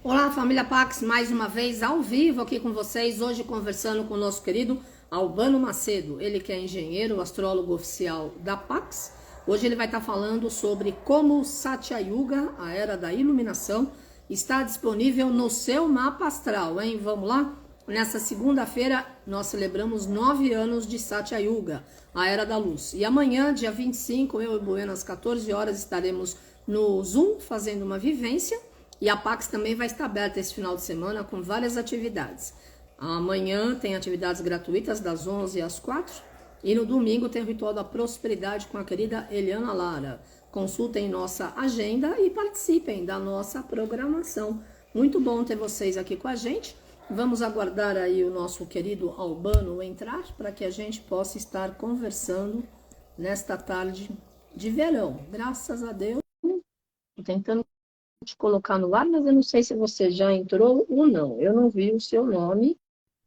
Olá, família Pax, mais uma vez ao vivo aqui com vocês, hoje conversando com o nosso querido Albano Macedo, ele que é engenheiro, astrólogo oficial da Pax. Hoje ele vai estar falando sobre como o Satya Yuga, a era da iluminação, está disponível no seu mapa astral, hein? Vamos lá? Nessa segunda-feira nós celebramos 9 anos de Satya Yuga, a era da luz. E amanhã, dia 25, eu e Bueno, às 14 horas, estaremos no Zoom fazendo uma vivência. E a Pax também vai estar aberta esse final de semana com várias atividades. Amanhã tem atividades gratuitas das 11 às 4 e no domingo tem o Ritual da Prosperidade com a querida Eliana Lara. Consultem nossa agenda e participem da nossa programação. Muito bom ter vocês aqui com a gente. Vamos aguardar aí o nosso querido Albano entrar para que a gente possa estar conversando nesta tarde de verão. Graças a Deus. Estou tentando te colocar no ar, mas eu não sei se você já entrou ou não. Eu não vi o seu nome,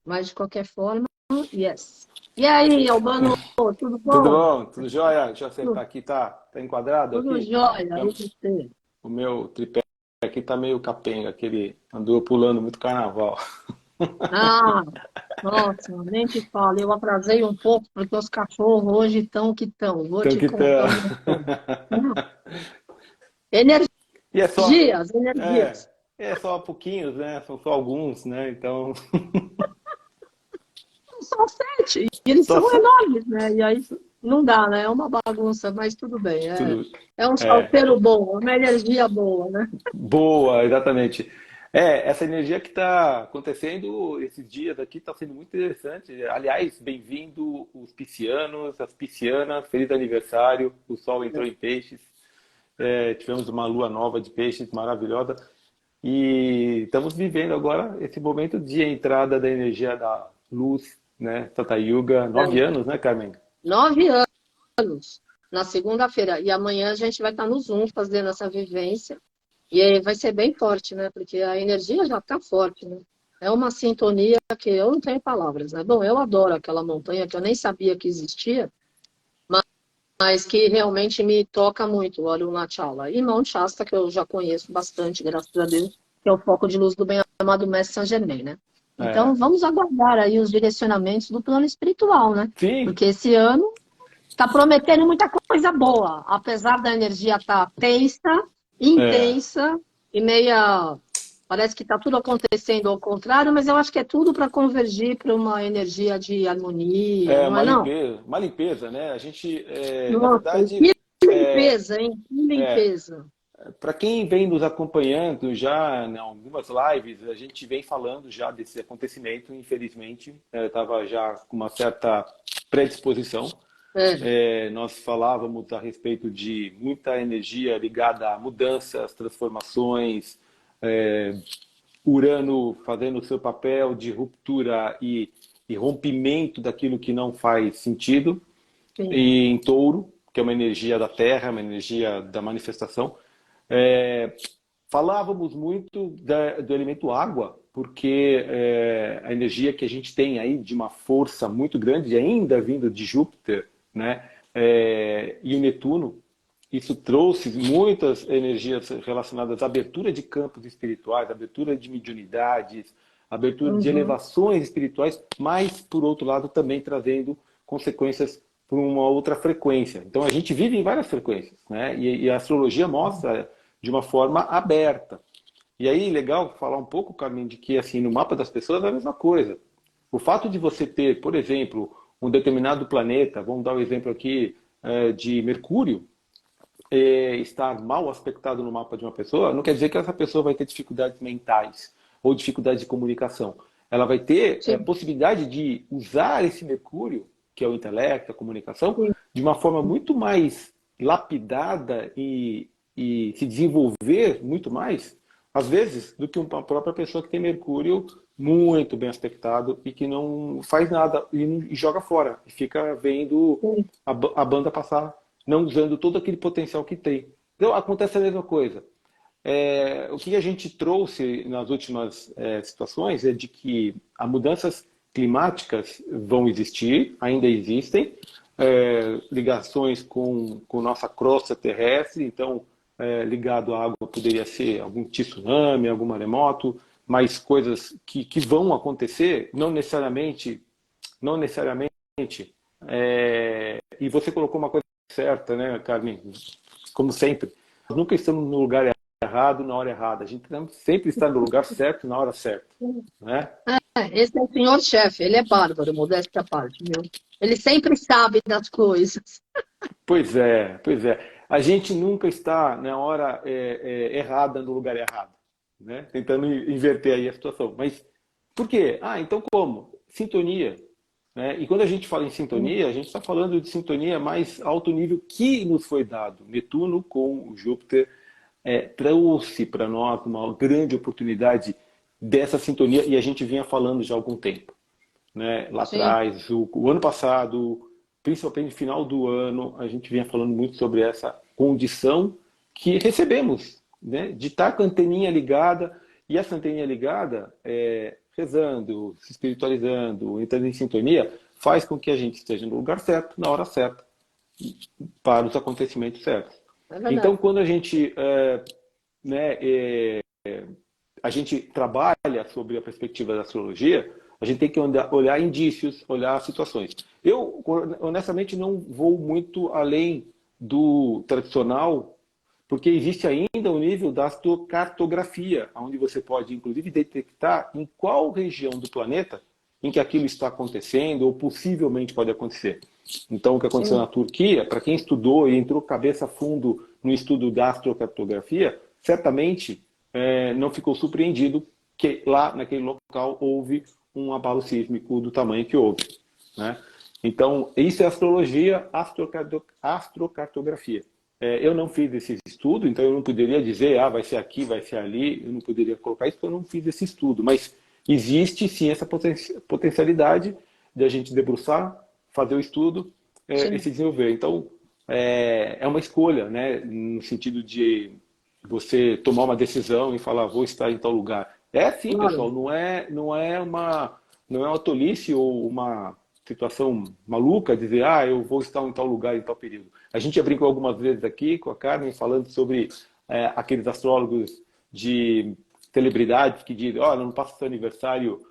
mas de qualquer forma, yes. E aí, Albano, tudo Tudo bom? bom? Tudo jóia? Deixa eu acertar Tudo, aqui, tá enquadrado tudo aqui? jóia, e você? O meu tripé aqui tá meio capenga, que ele andou pulando muito carnaval. Ah, nossa, nem te falo, eu atrasei um pouco porque os cachorros hoje estão que estão. Vou Então te que tá. contar uma coisa. E é só, Energias, é, energias. é só pouquinhos, né? São só alguns, né? Então, São sete, e eles só são enormes, né? E aí não dá, né? É uma bagunça, mas tudo bem. É, tudo. é um É, salteiro bom, uma energia boa, né? boa, exatamente. Essa energia que está acontecendo esses dias aqui está sendo muito interessante. Aliás, bem-vindo os piscianos, as piscianas, feliz aniversário. O sol entrou em peixes. Tivemos uma lua nova de peixes maravilhosa e estamos vivendo agora esse momento de entrada da energia da luz, né? Tata Yuga, É, 9 anos, né, Carmen? 9 anos na segunda-feira. E amanhã a gente vai estar no Zoom fazendo essa vivência. E aí vai ser bem forte, né? Porque a energia já está forte, né? É uma sintonia que eu não tenho palavras, né? Bom, eu adoro aquela montanha que eu nem sabia que existia, mas que realmente me toca muito, o Arunachala. E Mount Shasta, que eu já conheço bastante, graças a Deus, que é o foco de luz do bem-amado Mestre Saint-Germain, né? Então, É, vamos aguardar aí os direcionamentos do plano espiritual, né? sim, Porque esse ano está prometendo muita coisa boa, apesar da energia estar tensa, é, intensa e meia. Parece que está tudo acontecendo ao contrário, mas eu acho que é tudo para convergir para uma energia de harmonia, é não é não? uma limpeza, né? A gente, na Nossa, e verdade, que limpeza, hein? Que é, limpeza. para quem vem nos acompanhando já em algumas lives, a gente vem falando já desse acontecimento, infelizmente, estava já com uma certa predisposição. É. Nós falávamos a respeito de muita energia ligada a mudanças, transformações, é, Urano fazendo o seu papel de ruptura e rompimento daquilo que não faz sentido, Sim. e em Touro, que é uma energia da Terra, uma energia da manifestação. É, Falávamos muito do elemento água, porque a energia que a gente tem aí de uma força muito grande, ainda vindo de Júpiter, né? E o Netuno, isso trouxe muitas energias relacionadas à abertura de campos espirituais, abertura de mediunidades, abertura de Uhum. elevações espirituais, mas, por outro lado, também trazendo consequências por uma outra frequência. Então, a gente vive em várias frequências, né? E a astrologia mostra de uma forma aberta. E aí, legal falar um pouco, Carmen, de que assim, no mapa das pessoas é a mesma coisa. O fato de você ter, por exemplo, um determinado planeta, vamos dar o um exemplo aqui de Mercúrio, estar mal aspectado no mapa de uma pessoa, não quer dizer que essa pessoa vai ter dificuldades mentais ou dificuldades de comunicação. Ela vai ter Sim, possibilidade de usar esse Mercúrio, que é o intelecto, a comunicação, sim. de uma forma muito mais lapidada e se desenvolver muito mais, às vezes, do que uma própria pessoa que tem Mercúrio muito bem aspectado e que não faz nada e joga fora, e fica vendo Sim. a banda passar, não usando todo aquele potencial que tem. Então, acontece a mesma coisa. O que a gente trouxe nas últimas situações é de que as mudanças climáticas vão existir, ainda existem, ligações com nossa crosta terrestre, então ligado à água poderia ser algum tsunami, algum maremoto, mas coisas que vão acontecer, não necessariamente, e você colocou uma coisa certa, né, Carmen? Como sempre, nós nunca estamos no lugar errado na hora errada. A gente sempre está no lugar certo na hora certa, né? Esse é o senhor-chefe, ele é bárbaro, modéstia à parte, viu? Ele sempre sabe das coisas. Pois é, pois é. A gente nunca está na hora errada no lugar errado, né? Tentando inverter aí a situação. Mas por quê? Ah, então como? Sintonia, né? E quando a gente fala em sintonia, a gente está falando de sintonia mais alto nível que nos foi dado. Netuno com o Júpiter trouxe para nós uma grande oportunidade dessa sintonia e a gente vinha falando já há algum tempo, né? Lá Sim, atrás, o ano passado, principalmente no final do ano, a gente vinha falando muito sobre essa condição que recebemos, né? De estar com a anteninha ligada, e essa anteninha ligada, rezando, se espiritualizando, entrando em sintonia, faz com que a gente esteja no lugar certo, na hora certa, para os acontecimentos certos. é Então, verdade. quando né, a gente trabalha sobre a perspectiva da astrologia, a gente tem que olhar indícios, olhar situações. Eu, honestamente, não vou muito além do tradicional, porque existe ainda o nível da astrocartografia, onde você pode, inclusive, detectar em qual região do planeta em que aquilo está acontecendo ou possivelmente pode acontecer. Então, o que aconteceu Sim, na Turquia, para quem estudou e entrou cabeça a fundo no estudo da astrocartografia, certamente não ficou surpreendido que lá naquele local houve um abalo sísmico do tamanho que houve, né? Então, isso é astrologia, astrocartografia. Eu não fiz esse estudo, então eu não poderia dizer, vai ser aqui, vai ser ali, eu não poderia colocar isso porque eu não fiz esse estudo, mas existe sim essa potencialidade de a gente debruçar, fazer o estudo e sim, se desenvolver. Então, é uma escolha, né, no sentido de você tomar uma decisão e falar, vou estar em tal lugar. É sim, claro. pessoal, não é uma tolice ou uma situação maluca dizer, eu vou estar em tal lugar em tal período. A gente já brincou algumas vezes aqui com a Carmen falando sobre aqueles astrólogos de celebridades que dizem, olha, não passa seu aniversário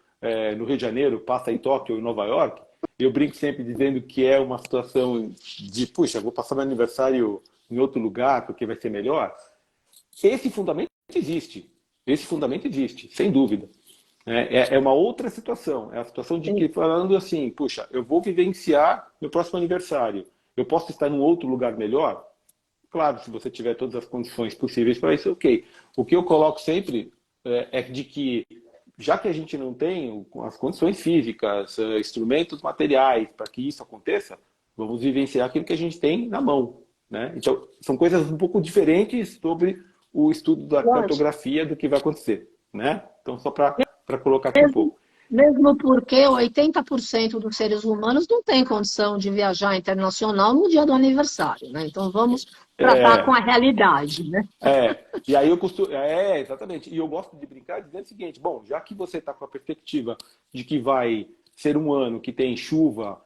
no Rio de Janeiro, passa em Tóquio ou em Nova York. Eu brinco sempre dizendo que é uma situação de, puxa, vou passar meu aniversário em outro lugar porque vai ser melhor. Esse fundamento existe. Esse fundamento existe, sem dúvida. É uma outra situação. É a situação de que, Sim. falando assim, puxa, eu vou vivenciar meu próximo aniversário. Eu posso estar em outro lugar melhor? Claro, se você tiver todas as condições possíveis para isso, ok. O que eu coloco sempre é de que, já que a gente não tem as condições físicas, instrumentos materiais para que isso aconteça, vamos vivenciar aquilo que a gente tem na mão, né? Então, são coisas um pouco diferentes sobre o estudo da Lógico. cartografia do que vai acontecer, né? Então, só para colocar aqui um Mesmo, pouco. mesmo porque 80% dos seres humanos não tem condição de viajar internacional no dia do aniversário, né? Então vamos tratar com É, a realidade, né? e aí eu costumo. Exatamente. E eu gosto de brincar dizendo o seguinte: bom, já que você está com a perspectiva de que vai ser um ano que tem chuva,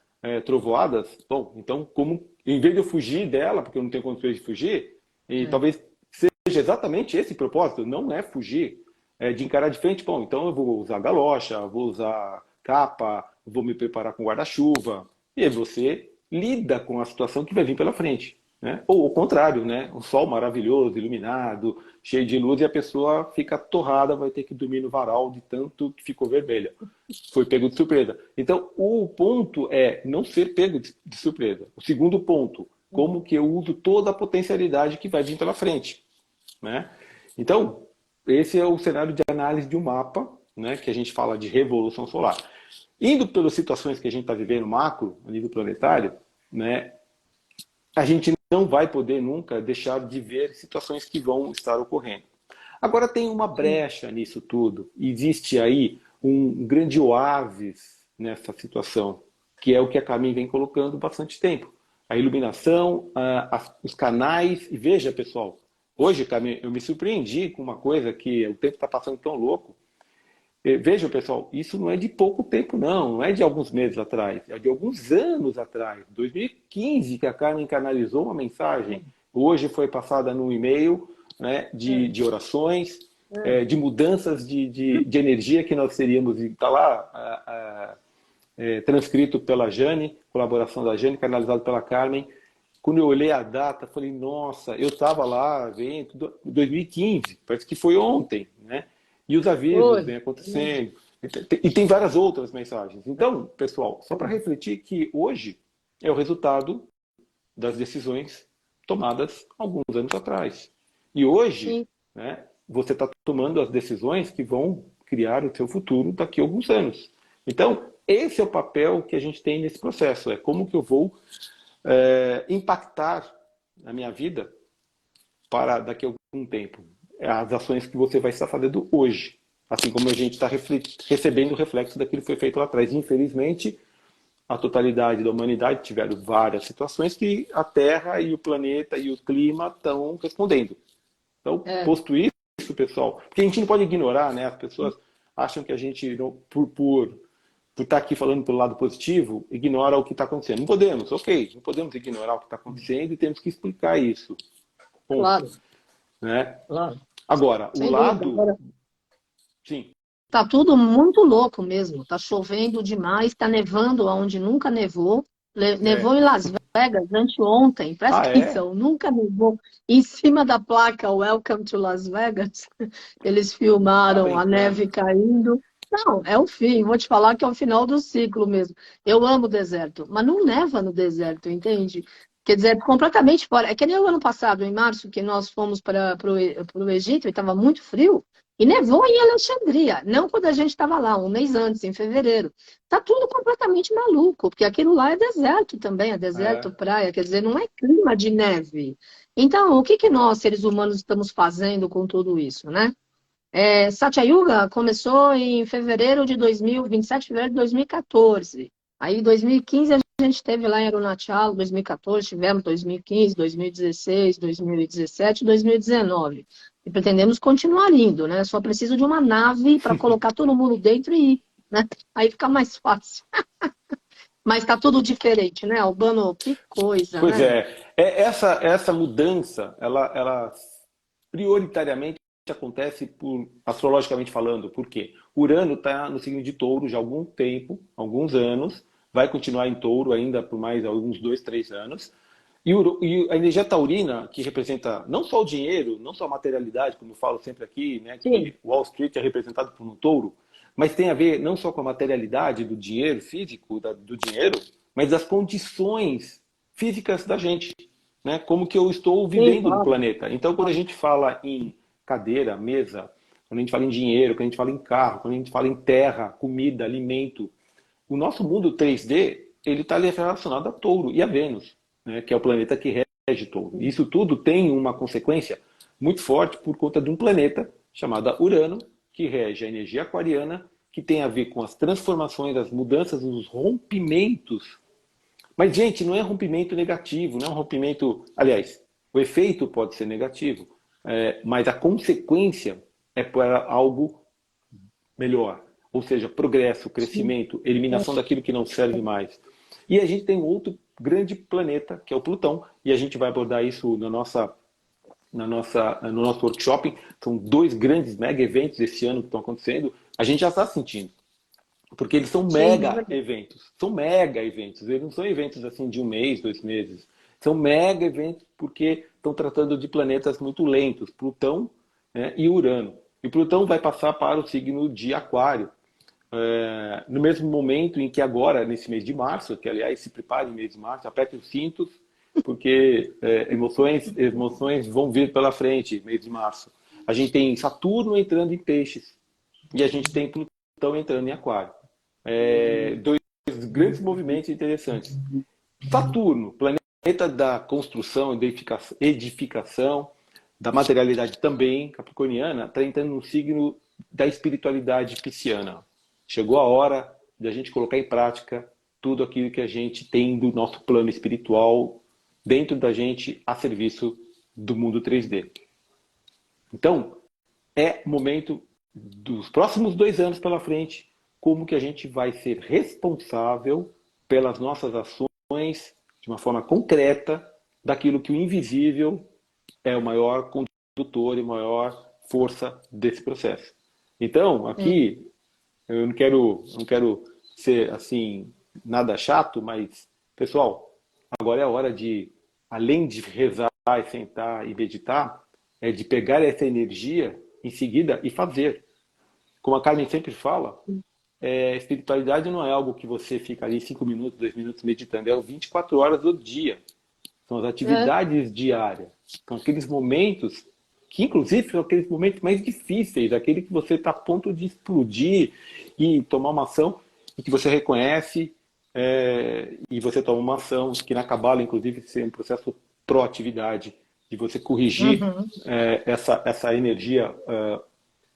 trovoadas, bom, então, como em vez de eu fugir dela, porque eu não tenho condições de fugir, e É. talvez seja exatamente esse propósito, não é fugir, é de encarar de frente, bom, então eu vou usar galocha, vou usar capa, vou me preparar com guarda-chuva, e aí você lida com a situação que vai vir pela frente. Né? Ou o contrário, né? Um sol maravilhoso, iluminado, cheio de luz, e a pessoa fica torrada, vai ter que dormir no varal de tanto que ficou vermelha. Foi pego de surpresa. Então, o ponto é não ser pego de surpresa. O segundo ponto, como que eu uso toda a potencialidade que vai vir pela frente. Né? Então, esse é o cenário de análise de um mapa, né, que a gente fala de revolução solar. Indo pelas situações que a gente está vivendo macro, a nível planetário, né, a gente não vai poder nunca deixar de ver situações que vão estar ocorrendo. Agora tem uma brecha nisso tudo. Existe aí um grande oásis nessa situação, que é o que a Carmen vem colocando bastante tempo. A iluminação, os canais. E veja, pessoal, hoje, Carmen, eu me surpreendi com uma coisa que o tempo está passando tão louco. Veja, pessoal, isso não é de pouco tempo, não é de alguns meses atrás, é de alguns anos atrás. 2015 que a Carmen canalizou uma mensagem hoje foi passada num e-mail, né, de orações, de mudanças de energia que nós teríamos, e está lá transcrito pela Jane, colaboração da Jane, canalizado pela Carmen. Quando eu olhei a data, falei, nossa, eu estava lá, evento, 2015, parece que foi ontem, né? E os avisos vêm acontecendo. E tem várias outras mensagens. Então, pessoal, só para refletir que hoje é o resultado das decisões tomadas alguns anos atrás. E hoje, né, você está tomando as decisões que vão criar o seu futuro daqui a alguns anos. Então, esse é o papel que a gente tem nesse processo. É como que eu vou impactar na minha vida para daqui a algum tempo. As ações que você vai estar fazendo hoje. Assim como a gente está recebendo o reflexo daquilo que foi feito lá atrás. Infelizmente, a totalidade da humanidade tiveram várias situações que a Terra e o planeta e o clima estão respondendo. Então, posto isso, pessoal, porque a gente não pode ignorar, né? As pessoas acham que a gente, por estar aqui falando pelo lado positivo, ignora o que está acontecendo. Não podemos, ok, não podemos ignorar o que está acontecendo e temos que explicar isso. Ponto. Claro. Né? Claro. Agora, Sem o lado... dúvida. Sim. Tá tudo muito louco mesmo. Tá chovendo demais, tá nevando onde nunca nevou. Nevou em Las Vegas anteontem. Presta atenção, nunca nevou. Em cima da placa Welcome to Las Vegas, eles filmaram a neve caindo. Não, é o fim. Vou te falar que é o final do ciclo mesmo. Eu amo o deserto, mas não neva no deserto, entende? Quer dizer, completamente fora. É que nem o ano passado, em março, que nós fomos para o Egito e estava muito frio. E nevou em Alexandria, não quando a gente estava lá, um mês antes, em fevereiro. Tá tudo completamente maluco, porque aquilo lá é deserto também, é deserto, praia, quer dizer, não é clima de neve. Então, o que que nós, seres humanos, estamos fazendo com tudo isso, né? Satya Yuga começou em fevereiro de 27 de fevereiro de 2014. Aí, em 2015, a gente teve lá em Arunachal, 2014, tivemos 2015, 2016, 2017, 2019. E pretendemos continuar indo, né? Só preciso de uma nave para colocar todo mundo dentro e ir, né? Aí fica mais fácil. Mas tá tudo diferente, né, Albano? Que coisa, pois né? Essa mudança, ela prioritariamente acontece astrologicamente falando. Por quê? Urano está no signo de Touro já há algum tempo, alguns anos, vai continuar em Touro ainda por mais alguns 2, 3 anos. E a energia taurina, que representa não só o dinheiro, não só a materialidade, como eu falo sempre aqui, né, que Wall Street é representado por um touro, mas tem a ver não só com a materialidade do dinheiro físico, do dinheiro, mas das condições físicas da gente, né? Como que eu estou vivendo no planeta. Então, quando a gente fala em cadeira, mesa, quando a gente fala em dinheiro, quando a gente fala em carro, quando a gente fala em terra, comida, alimento, o nosso mundo 3D, ele está relacionado a Touro e a Vênus, né? Que é o planeta que rege Touro. Isso tudo tem uma consequência muito forte por conta de um planeta chamado Urano, que rege a energia aquariana, que tem a ver com as transformações, as mudanças, os rompimentos. Mas, gente, não é rompimento negativo, não é um rompimento... Aliás, o efeito pode ser negativo, mas a consequência é para algo melhor. Ou seja, progresso, crescimento, eliminação daquilo que não serve mais. E a gente tem outro grande planeta, que é o Plutão, e a gente vai abordar isso no nosso workshop. São 2 grandes mega eventos esse ano que estão acontecendo. A gente já está sentindo. Porque eles são mega eventos. São mega eventos. Eles não são eventos assim de 1 mês, 2 meses. São mega eventos porque estão tratando de planetas muito lentos, Plutão, né, e Urano. E Plutão vai passar para o signo de Aquário. No mesmo momento em que agora, nesse mês de março, que aliás se prepare no mês de março, aperte os cintos, porque emoções vão vir pela frente, mês de março. A gente tem Saturno entrando em Peixes e a gente tem Plutão entrando em Aquário. 2 grandes movimentos interessantes. Saturno, planeta da construção, edificação, da materialidade também, capricorniana, está entrando no signo da espiritualidade pisciana. Chegou a hora de a gente colocar em prática tudo aquilo que a gente tem do nosso plano espiritual dentro da gente a serviço do mundo 3D. Então, é momento dos próximos 2 anos pela frente, como que a gente vai ser responsável pelas nossões de uma forma concreta daquilo que o invisível é o maior condutor e maior força desse processo. Então, Sim. aqui, eu não quero ser assim, nada chato, mas, pessoal, agora é a hora de, além de rezar e sentar e meditar, é de pegar essa energia em seguida e fazer. Como a Carmen sempre fala, espiritualidade não é algo que você fica ali 5 minutos, 2 minutos meditando, é 24 horas do dia. São as É. atividades diárias. São aqueles momentos que, inclusive, são aqueles momentos mais difíceis, aquele que você está a ponto de explodir e tomar uma ação e que você reconhece e você toma uma ação que na Cabala, inclusive, é um processo proatividade, de você corrigir Uhum. essa energia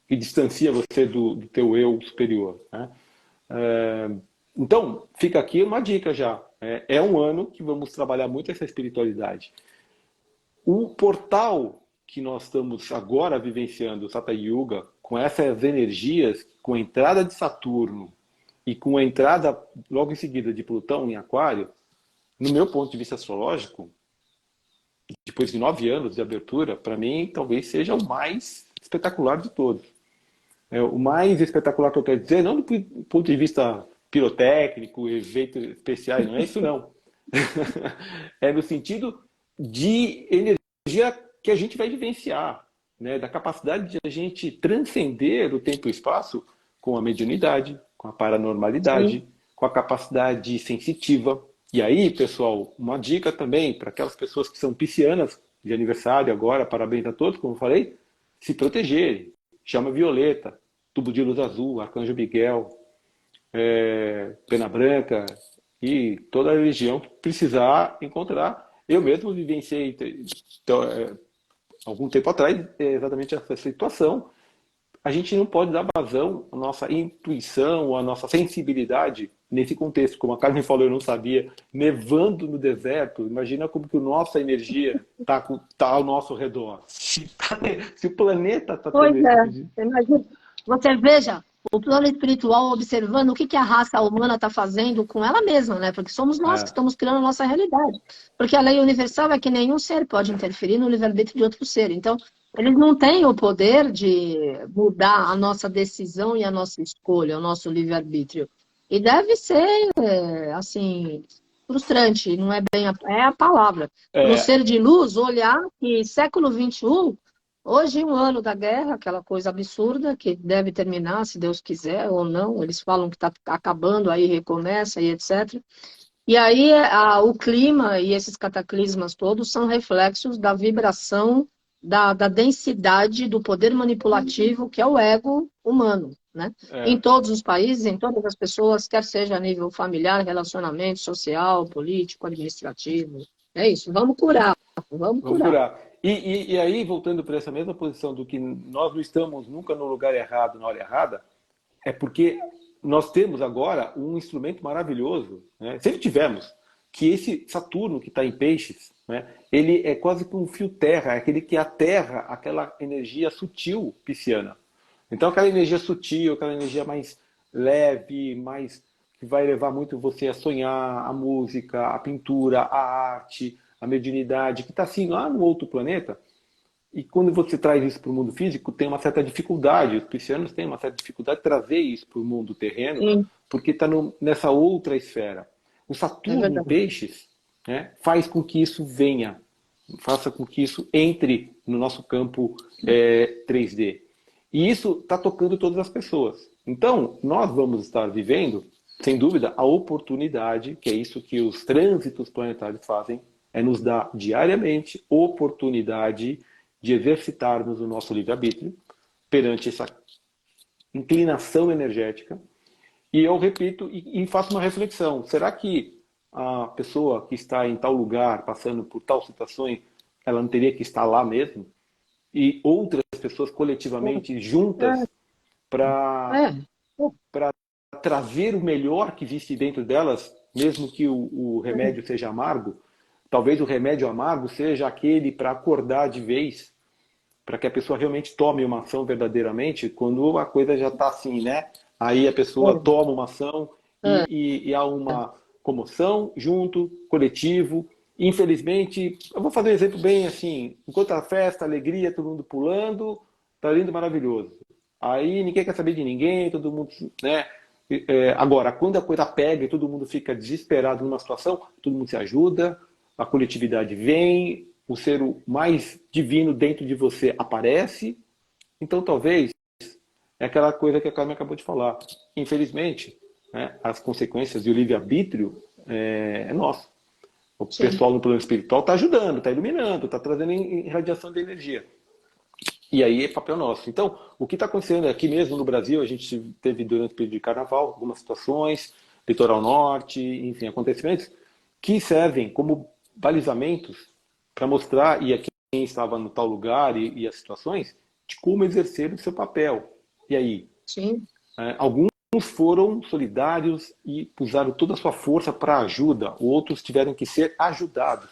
que distancia você do teu eu superior. Né? É, então, fica aqui uma dica já. É um ano que vamos trabalhar muito essa espiritualidade. O portal que nós estamos agora vivenciando, o Satya Yuga, com essas energias, com a entrada de Saturno e com a entrada logo em seguida de Plutão em Aquário, no meu ponto de vista astrológico, depois de 9 anos de abertura, para mim talvez seja o mais espetacular de todos. O mais espetacular que eu quero dizer, não do ponto de vista pirotécnico, efeitos especiais, não é isso não. É no sentido de energia que a gente vai vivenciar, né? Da capacidade de a gente transcender o tempo e o espaço com a mediunidade, com a Sim. paranormalidade, com a capacidade sensitiva. E aí, pessoal, uma dica também para aquelas pessoas que são piscianas de aniversário agora, parabéns a todos, como eu falei, se protegerem. Chama violeta, tubo de luz azul, arcanjo Miguel, pena branca e toda a religião que precisar encontrar. Eu mesmo vivenciei então, algum tempo atrás exatamente essa situação. A gente não pode dar vazão à nossa intuição, à nossa sensibilidade nesse contexto. Como a Carmen falou, eu não sabia, nevando no deserto, imagina como que a nossa energia está ao nosso redor. Se o planeta está Pois tendo esse tipo de... é, imagina. Você veja o plano espiritual observando o que que a raça humana está fazendo com ela mesma, né? Porque somos nós que É, estamos criando a nossa realidade. Porque a lei universal é que nenhum ser pode interferir no livre-arbítrio de outro ser. Então, eles não têm o poder de mudar a nossa decisão e a nossa escolha, o nosso livre-arbítrio. E deve ser, assim, frustrante, não é bem é a palavra. Para um é, ser de luz olhar que século XXI. Hoje, um ano da guerra, aquela coisa absurda que deve terminar, se Deus quiser ou não. Eles falam que está acabando, aí recomeça e etc. E aí o clima e esses cataclismas todos são reflexos da vibração, da densidade do poder manipulativo que é o ego humano, né? Em é. todos os países, em todas as pessoas, quer seja a nível familiar, relacionamento social, político, administrativo. É isso, vamos curar, vamos Vamos curar. curar. E aí, voltando para essa mesma posição do que nós não estamos nunca no lugar errado, na hora errada, é porque nós temos agora um instrumento maravilhoso, né? Sempre tivemos, que esse Saturno que está em peixes, né? Ele é quase que um fio terra, é aquele que aterra aquela energia sutil pisciana. Então aquela energia sutil, aquela energia mais leve, mais que vai levar muito você a sonhar, a música, a pintura, a arte, a mediunidade, que está assim lá no outro planeta, e quando você traz isso para o mundo físico, tem uma certa dificuldade. Os piscianos têm uma certa dificuldade de trazer isso para o mundo terreno, Sim, porque está nessa outra esfera. O é Saturno em verdade. peixes, né, faz com que isso venha, faça com que isso entre no nosso campo 3D. E isso está tocando todas as pessoas. Então, nós vamos estar vivendo, sem dúvida, a oportunidade, que é isso que os trânsitos planetários fazem, é nos dar diariamente oportunidade de exercitarmos o nosso livre-arbítrio perante essa inclinação energética. E eu repito e faço uma reflexão. Será que a pessoa que está em tal lugar, passando por tal situações, ela não teria que estar lá mesmo? E outras pessoas coletivamente juntas É, para é, trazer o melhor que existe dentro delas, mesmo que o remédio seja amargo? Talvez o remédio amargo seja aquele para acordar de vez, para que a pessoa realmente tome uma ação verdadeiramente, quando a coisa já está assim, né? Aí a pessoa toma uma ação é, e há uma comoção junto, coletivo, Infelizmente, eu vou fazer um exemplo bem assim, enquanto a festa, a alegria, todo mundo pulando, tá lindo, maravilhoso. Aí ninguém quer saber de ninguém, todo mundo, né? Agora, quando a coisa pega e todo mundo fica desesperado numa situação, todo mundo se ajuda, a coletividade vem, o ser mais divino dentro de você aparece. Então, talvez, é aquela coisa que a Carmen acabou de falar. Infelizmente, né, as consequências e o livre-arbítrio é nosso. O Sim. pessoal no plano espiritual está ajudando, está iluminando, está trazendo irradiação de energia. E aí é papel nosso. Então, o que está acontecendo aqui mesmo no Brasil, a gente teve durante o período de carnaval algumas situações, litoral norte, enfim, acontecimentos que servem como balizamentos para mostrar, e a quem estava no tal lugar e as situações, de como exercer o seu papel. E aí, Sim. alguns foram solidários e usaram toda a sua força para ajuda, outros tiveram que ser ajudados.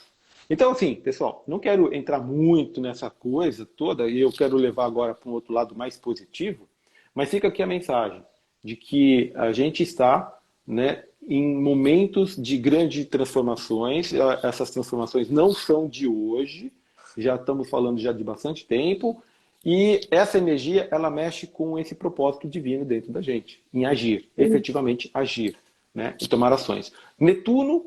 Então, assim, pessoal, não quero entrar muito nessa coisa toda, e eu quero levar agora para um outro lado mais positivo, mas fica aqui a mensagem de que a gente está, né, em momentos de grandes transformações. Essas transformações não são de hoje, já estamos falando já de bastante tempo, e essa energia, ela mexe com esse propósito divino dentro da gente, em agir, Sim. efetivamente agir, né, e tomar ações. Netuno,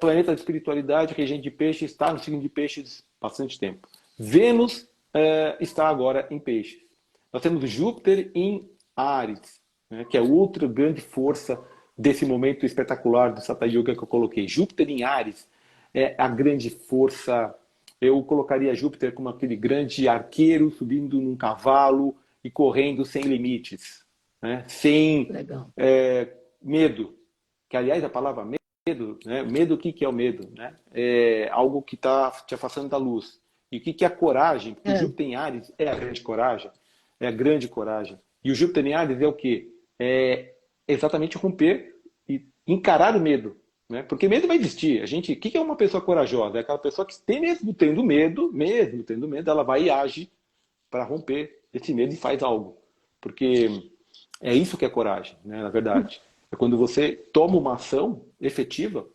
planeta de espiritualidade, regente de peixes, está no signo de peixes há bastante tempo. Vênus está agora em peixes. Nós temos Júpiter em Áries, né, que é outra grande força desse momento espetacular do Satya Yoga que eu coloquei. Júpiter em Áries é a grande força. Eu colocaria Júpiter como aquele grande arqueiro subindo num cavalo e correndo sem limites, né? Sem Legal. medo. Que, aliás, a palavra medo, né? Medo, o que é o medo? Né? É algo que está te afastando da luz. E o que é a coragem? Porque o É. Júpiter em Áries é a grande coragem. É a grande coragem. E o Júpiter em Áries é o quê? É exatamente romper e encarar o medo. Né? Porque medo vai existir. O que é uma pessoa corajosa? É aquela pessoa que, mesmo tendo medo, ela vai e age para romper esse medo e faz algo. Porque é isso que é coragem, né, na verdade. É quando você toma uma ação efetiva,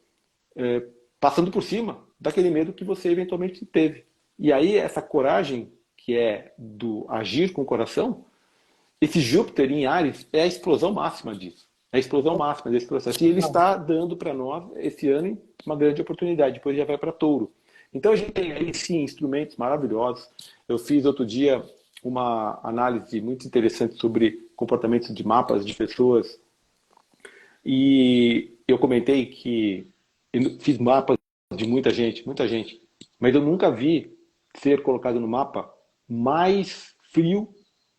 passando por cima daquele medo que você eventualmente teve. E aí essa coragem, que é do agir com o coração, esse Júpiter em Áries é a explosão máxima disso. É a explosão máxima desse processo. E ele Legal. está dando para nós, esse ano, uma grande oportunidade. Depois já vai para Touro. Então a gente tem aí, sim, instrumentos maravilhosos. Eu fiz outro dia uma análise muito interessante sobre comportamentos de mapas de pessoas. E eu comentei que eu fiz mapas de muita gente. Mas eu nunca vi ser colocado no mapa mais frio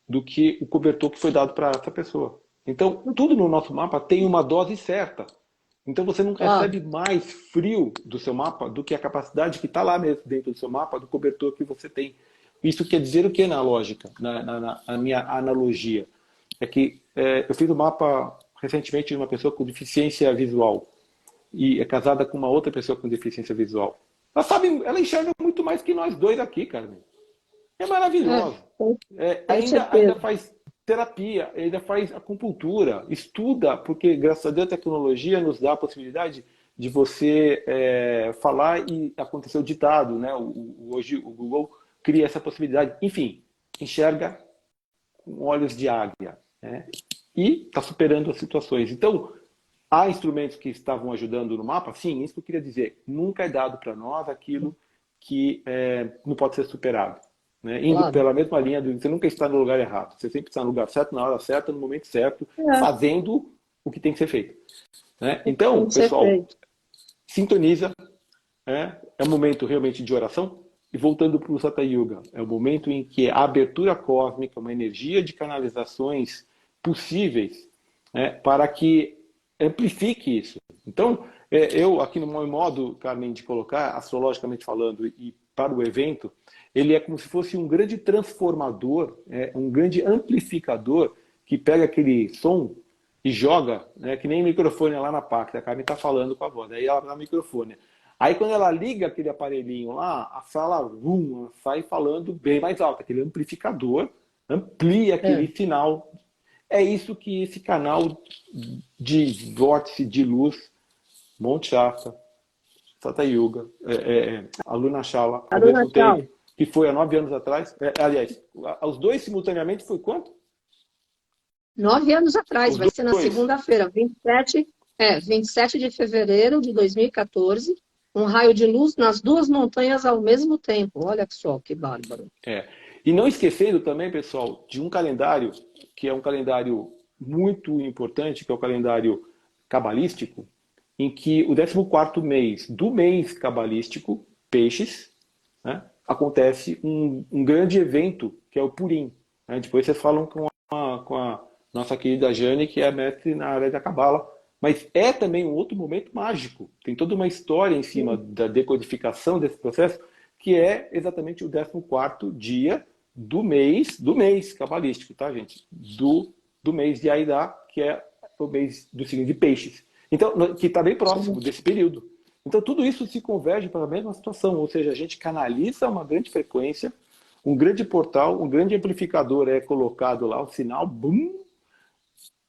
do que o cobertor que foi dado para essa pessoa. Então, tudo no nosso mapa tem uma dose certa. Então, você não Claro. recebe mais frio do seu mapa do que a capacidade que está lá mesmo dentro do seu mapa, do cobertor que você tem. Isso quer dizer o que na lógica, na minha analogia? É que eu fiz um mapa recentemente de uma pessoa com deficiência visual e é casada com uma outra pessoa com deficiência visual. Ela enxerga muito mais que nós dois aqui, Carmen. É maravilhoso. Com Ainda certeza. faz terapia, ainda faz acupuntura, estuda, porque graças a Deus a tecnologia nos dá a possibilidade de você falar e acontecer o ditado, né? Hoje o Google cria essa possibilidade. Enfim, enxerga com olhos de águia, né? E está superando as situações. Então, há instrumentos que estavam ajudando no mapa? Sim, isso que eu queria dizer. Nunca é dado para nós aquilo que não pode ser superado. Né? Indo Claro. pela mesma linha, você nunca está no lugar errado. Você sempre está no lugar certo, na hora certa, no momento certo, É, fazendo o que tem que ser feito. Né? o que tem Então, que ser pessoal, feito. sintoniza. É um momento realmente de oração. E voltando para o Satya Yuga, é o momento em que a abertura cósmica, uma energia de canalizações possíveis, para que amplifique isso. Então, eu aqui no meu modo, Carmen, de colocar, astrologicamente falando, e para o evento, ele é como se fosse um grande transformador, um grande amplificador que pega aquele som e joga, né, que nem microfone lá na PAC, a Carmen está falando com a voz, aí ela dá microfone. Aí quando ela liga aquele aparelhinho lá, a sala sai falando bem mais alto, aquele amplificador amplia É. aquele sinal. É isso que esse canal de vórtice de luz, Monte Shasta, Satya Yuga, Aluna Chala, ao Aruna, mesmo tchau. tempo, que foi há 9 anos atrás. Aliás, os dois simultaneamente foi quanto? 9 anos atrás, Os vai ser na dois. segunda-feira, 27 de fevereiro de 2014, um raio de luz nas duas montanhas ao mesmo tempo. Olha só que bárbaro. É. E não esquecendo também, pessoal, de um calendário que é um calendário muito importante, que é o calendário cabalístico, em que o 14º mês do mês cabalístico, Peixes, né, acontece um grande evento, que é o Purim. Né? Depois vocês falam com a nossa querida Jane, que é mestre na área da Cabala. Mas é também um outro momento mágico. Tem toda uma história em cima da decodificação desse processo, que é exatamente o 14º dia do mês cabalístico, tá, gente? Do mês de Aidá, que é o mês do signo de Peixes. Então, que está bem próximo desse período. Então, tudo isso se converge para a mesma situação, ou seja, a gente canaliza uma grande frequência, um grande portal, um grande amplificador é colocado lá, o sinal, bum,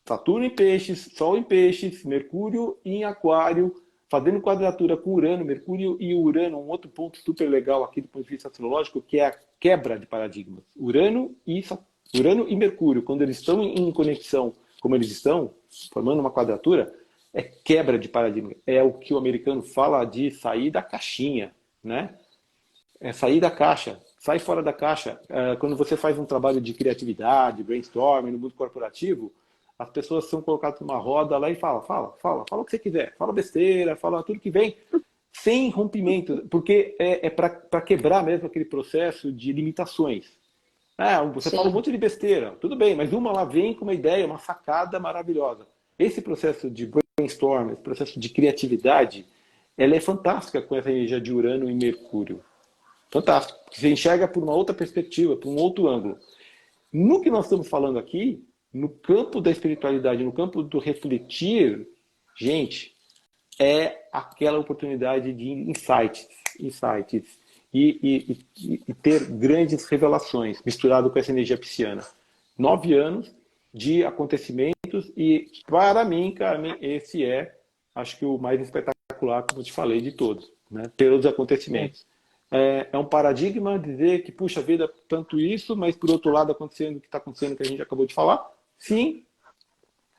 Saturno em Peixes, Sol em Peixes, Mercúrio em Aquário, fazendo quadratura com Urano, Mercúrio e Urano, um outro ponto super legal aqui do ponto de vista astrológico, que é a quebra de paradigmas. Urano e Mercúrio, quando eles estão em conexão, como eles estão, formando uma quadratura, é quebra de paradigma. É o que o americano fala de sair da caixinha, né? É sair da caixa, sai fora da caixa. Quando você faz um trabalho de criatividade, brainstorming no mundo corporativo, as pessoas são colocadas numa roda lá e fala o que você quiser, fala besteira, fala tudo que vem, sem rompimento, porque é para quebrar mesmo aquele processo de limitações. Você fala um monte de besteira, tudo bem, mas uma lá vem com uma ideia, uma sacada maravilhosa. Esse processo de brainstorm, esse processo de criatividade, ela é fantástica com essa energia de Urano e Mercúrio. Fantástico, porque você enxerga por uma outra perspectiva, por um outro ângulo. No que nós estamos falando aqui, no campo da espiritualidade, no campo do refletir, gente, é aquela oportunidade de insights e ter grandes revelações misturado com essa energia pisciana. 9 anos de acontecimentos e, para mim, Carmen, esse é, acho que o mais espetacular, como eu te falei, de todos, né? Pelos acontecimentos. É um paradigma dizer que, puxa vida, tanto isso, mas por outro lado acontecendo o que está acontecendo, que a gente acabou de falar, sim,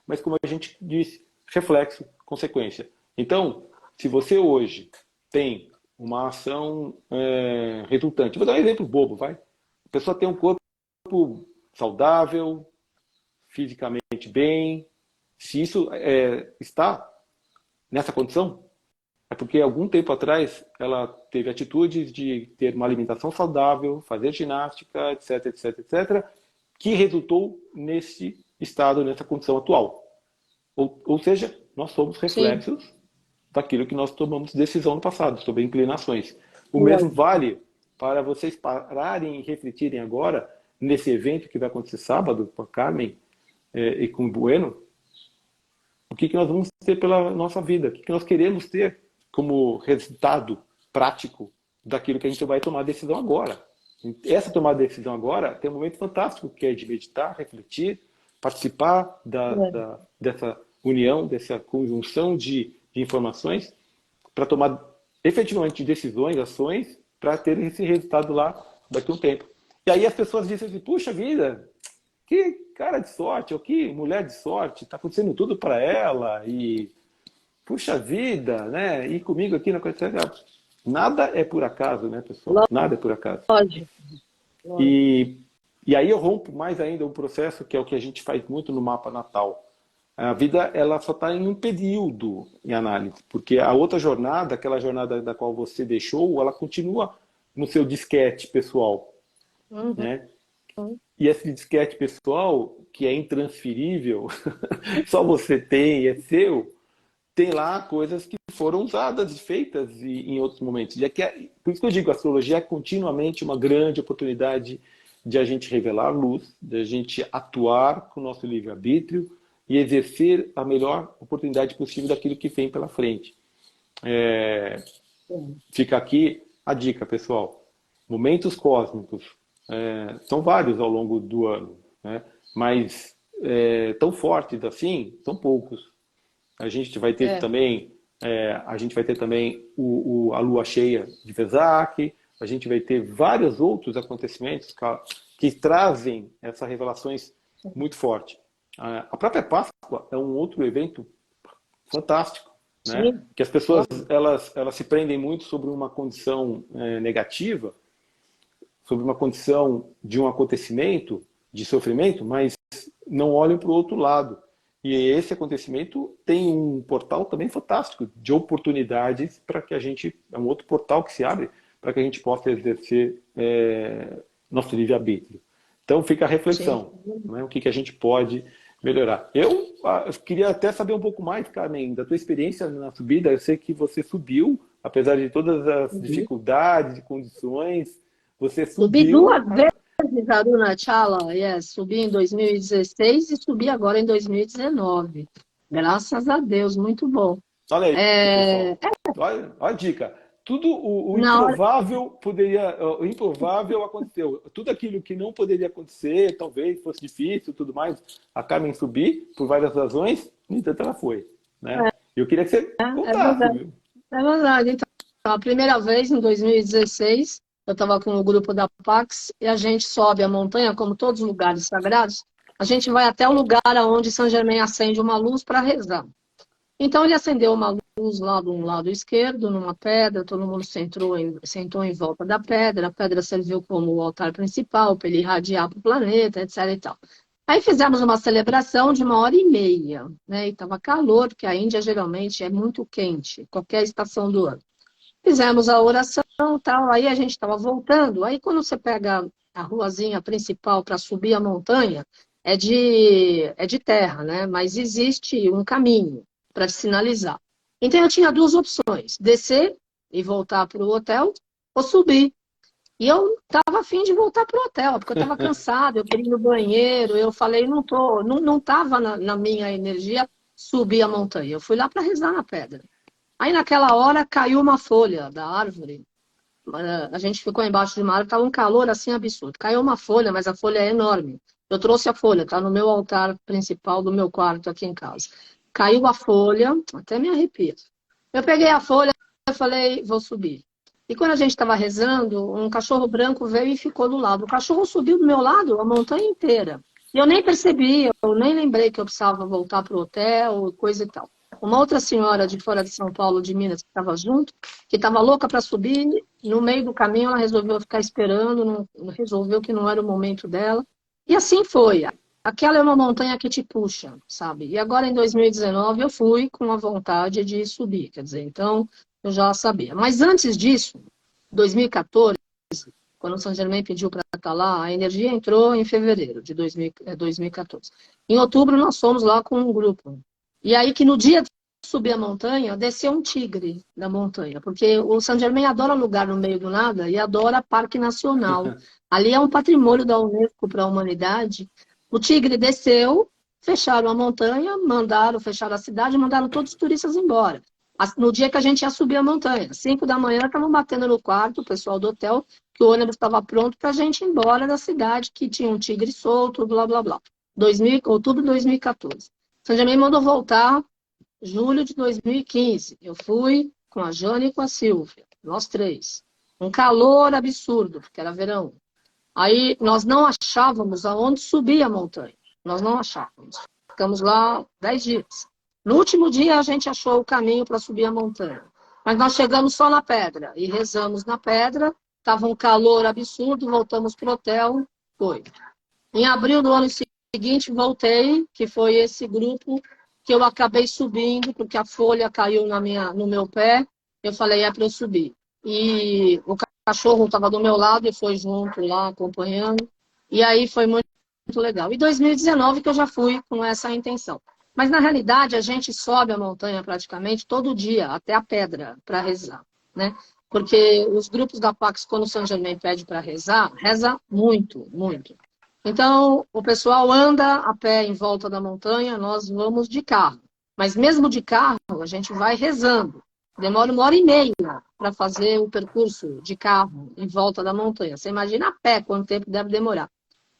mas como a gente disse, reflexo, consequência. Então, se você hoje tem uma ação resultante, vou dar um exemplo bobo, vai. A pessoa tem um corpo saudável, fisicamente bem, se isso está nessa condição, é porque algum tempo atrás ela teve atitudes de ter uma alimentação saudável, fazer ginástica, etc, etc, etc, que resultou nesse estado, nessa condição atual. Ou seja, nós somos reflexos daquilo que nós tomamos decisão no passado, sobre inclinações. O mesmo vale para vocês pararem e refletirem agora, nesse evento que vai acontecer sábado, com a Carmen e com o Bueno, o que nós vamos ter pela nossa vida, o que nós queremos ter como resultado prático daquilo que a gente vai tomar decisão agora. Essa tomada de decisão agora tem um momento fantástico, que é de meditar, refletir, participar dessa união, dessa conjunção de informações para tomar efetivamente decisões, ações, para ter esse resultado lá daqui a um tempo. E aí as pessoas dizem assim, puxa vida, que cara de sorte, ou que mulher de sorte, está acontecendo tudo para ela, e puxa vida, né? E comigo aqui na coisa. Nada é por acaso, né, pessoal? Nada é por acaso. Lógico. E aí eu rompo mais ainda um processo que é o que a gente faz muito no mapa natal. A vida ela só está em um período em análise, porque a outra jornada, aquela jornada da qual você deixou, ela continua no seu disquete pessoal, né? E esse disquete pessoal, que é intransferível, só você tem, é seu, tem lá coisas que foram usadas e feitas em outros momentos. Por isso que eu digo, a astrologia é continuamente uma grande oportunidade de a gente revelar luz, de a gente atuar com o nosso livre-arbítrio e exercer a melhor oportunidade possível daquilo que vem pela frente. Fica aqui a dica, pessoal. Momentos cósmicos são vários ao longo do ano, né? Mas tão fortes assim, são poucos. A gente vai ter também A gente vai ter também a lua cheia de Vesak, a gente vai ter vários outros acontecimentos que trazem essas revelações muito fortes. A própria Páscoa é um outro evento fantástico, né? Sim. Que as pessoas elas se prendem muito sobre uma condição negativa, sobre uma condição de um acontecimento de sofrimento, mas não olham para o outro lado. E esse acontecimento tem um portal também fantástico de oportunidades para que a gente, é um outro portal que se abre para que a gente possa exercer nosso livre-arbítrio. Então fica a reflexão, né? O que a gente pode melhorar. Eu queria até saber um pouco mais, Carmen, da tua experiência na subida. Eu sei que você subiu, apesar de todas as dificuldades, condições, você Subi subiu. duas vezes, Arunachala, subi em 2016 e subi agora em 2019. Graças a Deus, muito bom. Olha aí, pessoal. Olha a dica. Tudo o Na hora, improvável o improvável aconteceu. Tudo aquilo que não poderia acontecer, talvez fosse difícil, tudo mais, a Carmen subir por várias razões, no entanto ela foi, né? Eu queria que você contasse, verdade. viu? É verdade. Então, a primeira vez, em 2016, eu estava com o grupo da Pax e a gente sobe a montanha, como todos os lugares sagrados, a gente vai até o lugar onde Saint Germain acende uma luz para rezar. Então ele acendeu uma luz lá do lado esquerdo, numa pedra, todo mundo sentou em volta da pedra, a pedra serviu como o altar principal para ele irradiar para o planeta, etc. e tal. Aí fizemos uma celebração de 1h30, né? E estava calor, porque a Índia geralmente é muito quente, qualquer estação do ano. Fizemos a oração e tal, aí a gente estava voltando, aí quando você pega a ruazinha principal para subir a montanha, é de terra, né? Mas existe um caminho para sinalizar. Então eu tinha duas opções, descer e voltar para o hotel, ou subir. E eu estava afim de voltar para o hotel, porque eu estava cansada, eu queria ir no banheiro, eu falei, não estava na minha energia subir a montanha. Eu fui lá para rezar na pedra. Aí naquela hora caiu uma folha da árvore. A gente ficou embaixo de uma árvore, estava um calor assim absurdo. Caiu uma folha, mas a folha é enorme. Eu trouxe a folha, está no meu altar principal do meu quarto aqui em casa. Caiu a folha, até me arrepio. Eu peguei a folha e falei, vou subir. E quando a gente estava rezando, um cachorro branco veio e ficou do lado. O cachorro subiu do meu lado a montanha inteira. E eu nem percebi, eu nem lembrei que eu precisava voltar para o hotel, coisa e tal. Uma outra senhora de fora de São Paulo, de Minas, que estava junto, que estava louca para subir, no meio do caminho ela resolveu ficar esperando, resolveu que não era o momento dela. E assim foi. Aquela é uma montanha que te puxa, sabe? E agora em 2019 eu fui com a vontade de subir, quer dizer, então eu já sabia. Mas antes disso, 2014, quando o Saint Germain pediu para estar lá, a energia entrou em fevereiro de 2014. Em outubro nós fomos lá com um grupo. E aí que no dia de subir a montanha, desceu um tigre da montanha, porque o Saint Germain adora lugar no meio do nada e adora parque nacional. Ali é um patrimônio da Unesco para a humanidade. O tigre desceu, fecharam a montanha, mandaram fechar a cidade, mandaram todos os turistas embora. No dia que a gente ia subir a montanha, 5 da manhã, estavam batendo no quarto, o pessoal do hotel, que o ônibus estava pronto para a gente ir embora da cidade, que tinha um tigre solto, blá, blá, blá. Outubro de 2014. Saint Germain mandou voltar julho de 2015. Eu fui com a Jane e com a Silvia, nós três. Um calor absurdo, porque era verão. Aí nós não achávamos aonde subir a montanha. Nós não achávamos. Ficamos lá 10 dias. No último dia a gente achou o caminho para subir a montanha. Mas nós chegamos só na pedra e rezamos na pedra. Estava um calor absurdo, voltamos para o hotel. Foi. Em abril do ano seguinte voltei, que foi esse grupo que eu acabei subindo, porque a folha caiu no meu pé. Eu falei, é para eu subir. E o cachorro estava do meu lado e foi junto lá, acompanhando. E aí foi muito, muito legal. E 2019 que eu já fui com essa intenção. Mas, na realidade, a gente sobe a montanha praticamente todo dia, até a pedra, para rezar, né? Porque os grupos da Pax, quando o Saint Germain pede para rezar, reza muito, muito. Então, o pessoal anda a pé em volta da montanha, nós vamos de carro. Mas mesmo de carro, a gente vai rezando. Demora 1h30 para fazer o percurso de carro em volta da montanha. Você imagina a pé quanto tempo deve demorar.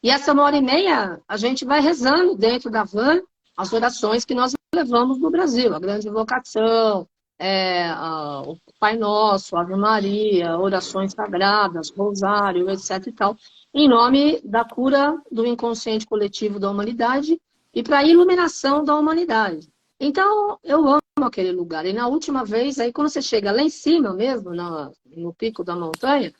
E essa 1h30, a gente vai rezando dentro da van as orações que nós levamos no Brasil. A grande invocação, o Pai Nosso, Ave Maria, orações sagradas, rosário, etc. e tal, em nome da cura do inconsciente coletivo da humanidade e para a iluminação da humanidade. Então, eu amo aquele lugar. E na última vez, aí quando você chega lá em cima mesmo, no pico da montanha,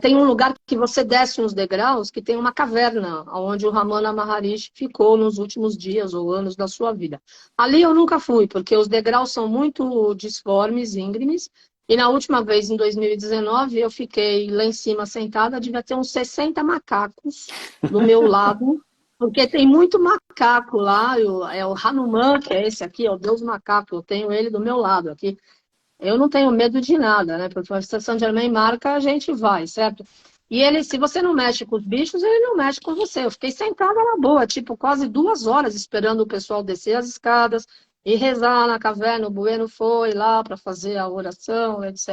tem um lugar que você desce uns degraus que tem uma caverna, onde o Ramana Maharishi ficou nos últimos dias ou anos da sua vida. Ali eu nunca fui, porque os degraus são muito disformes, íngremes, e na última vez, em 2019, eu fiquei lá em cima sentada, devia ter uns 60 macacos do meu lado, porque tem muito macaco lá, é o Hanuman, que é esse aqui, é o Deus macaco, eu tenho ele do meu lado aqui. Eu não tenho medo de nada, né? Porque se a Saint-Germain marca, a gente vai, certo? E ele, se você não mexe com os bichos, ele não mexe com você. Eu fiquei sentada na boa, tipo, quase 2 horas esperando o pessoal descer as escadas e rezar na caverna. O Bueno foi lá para fazer a oração, etc.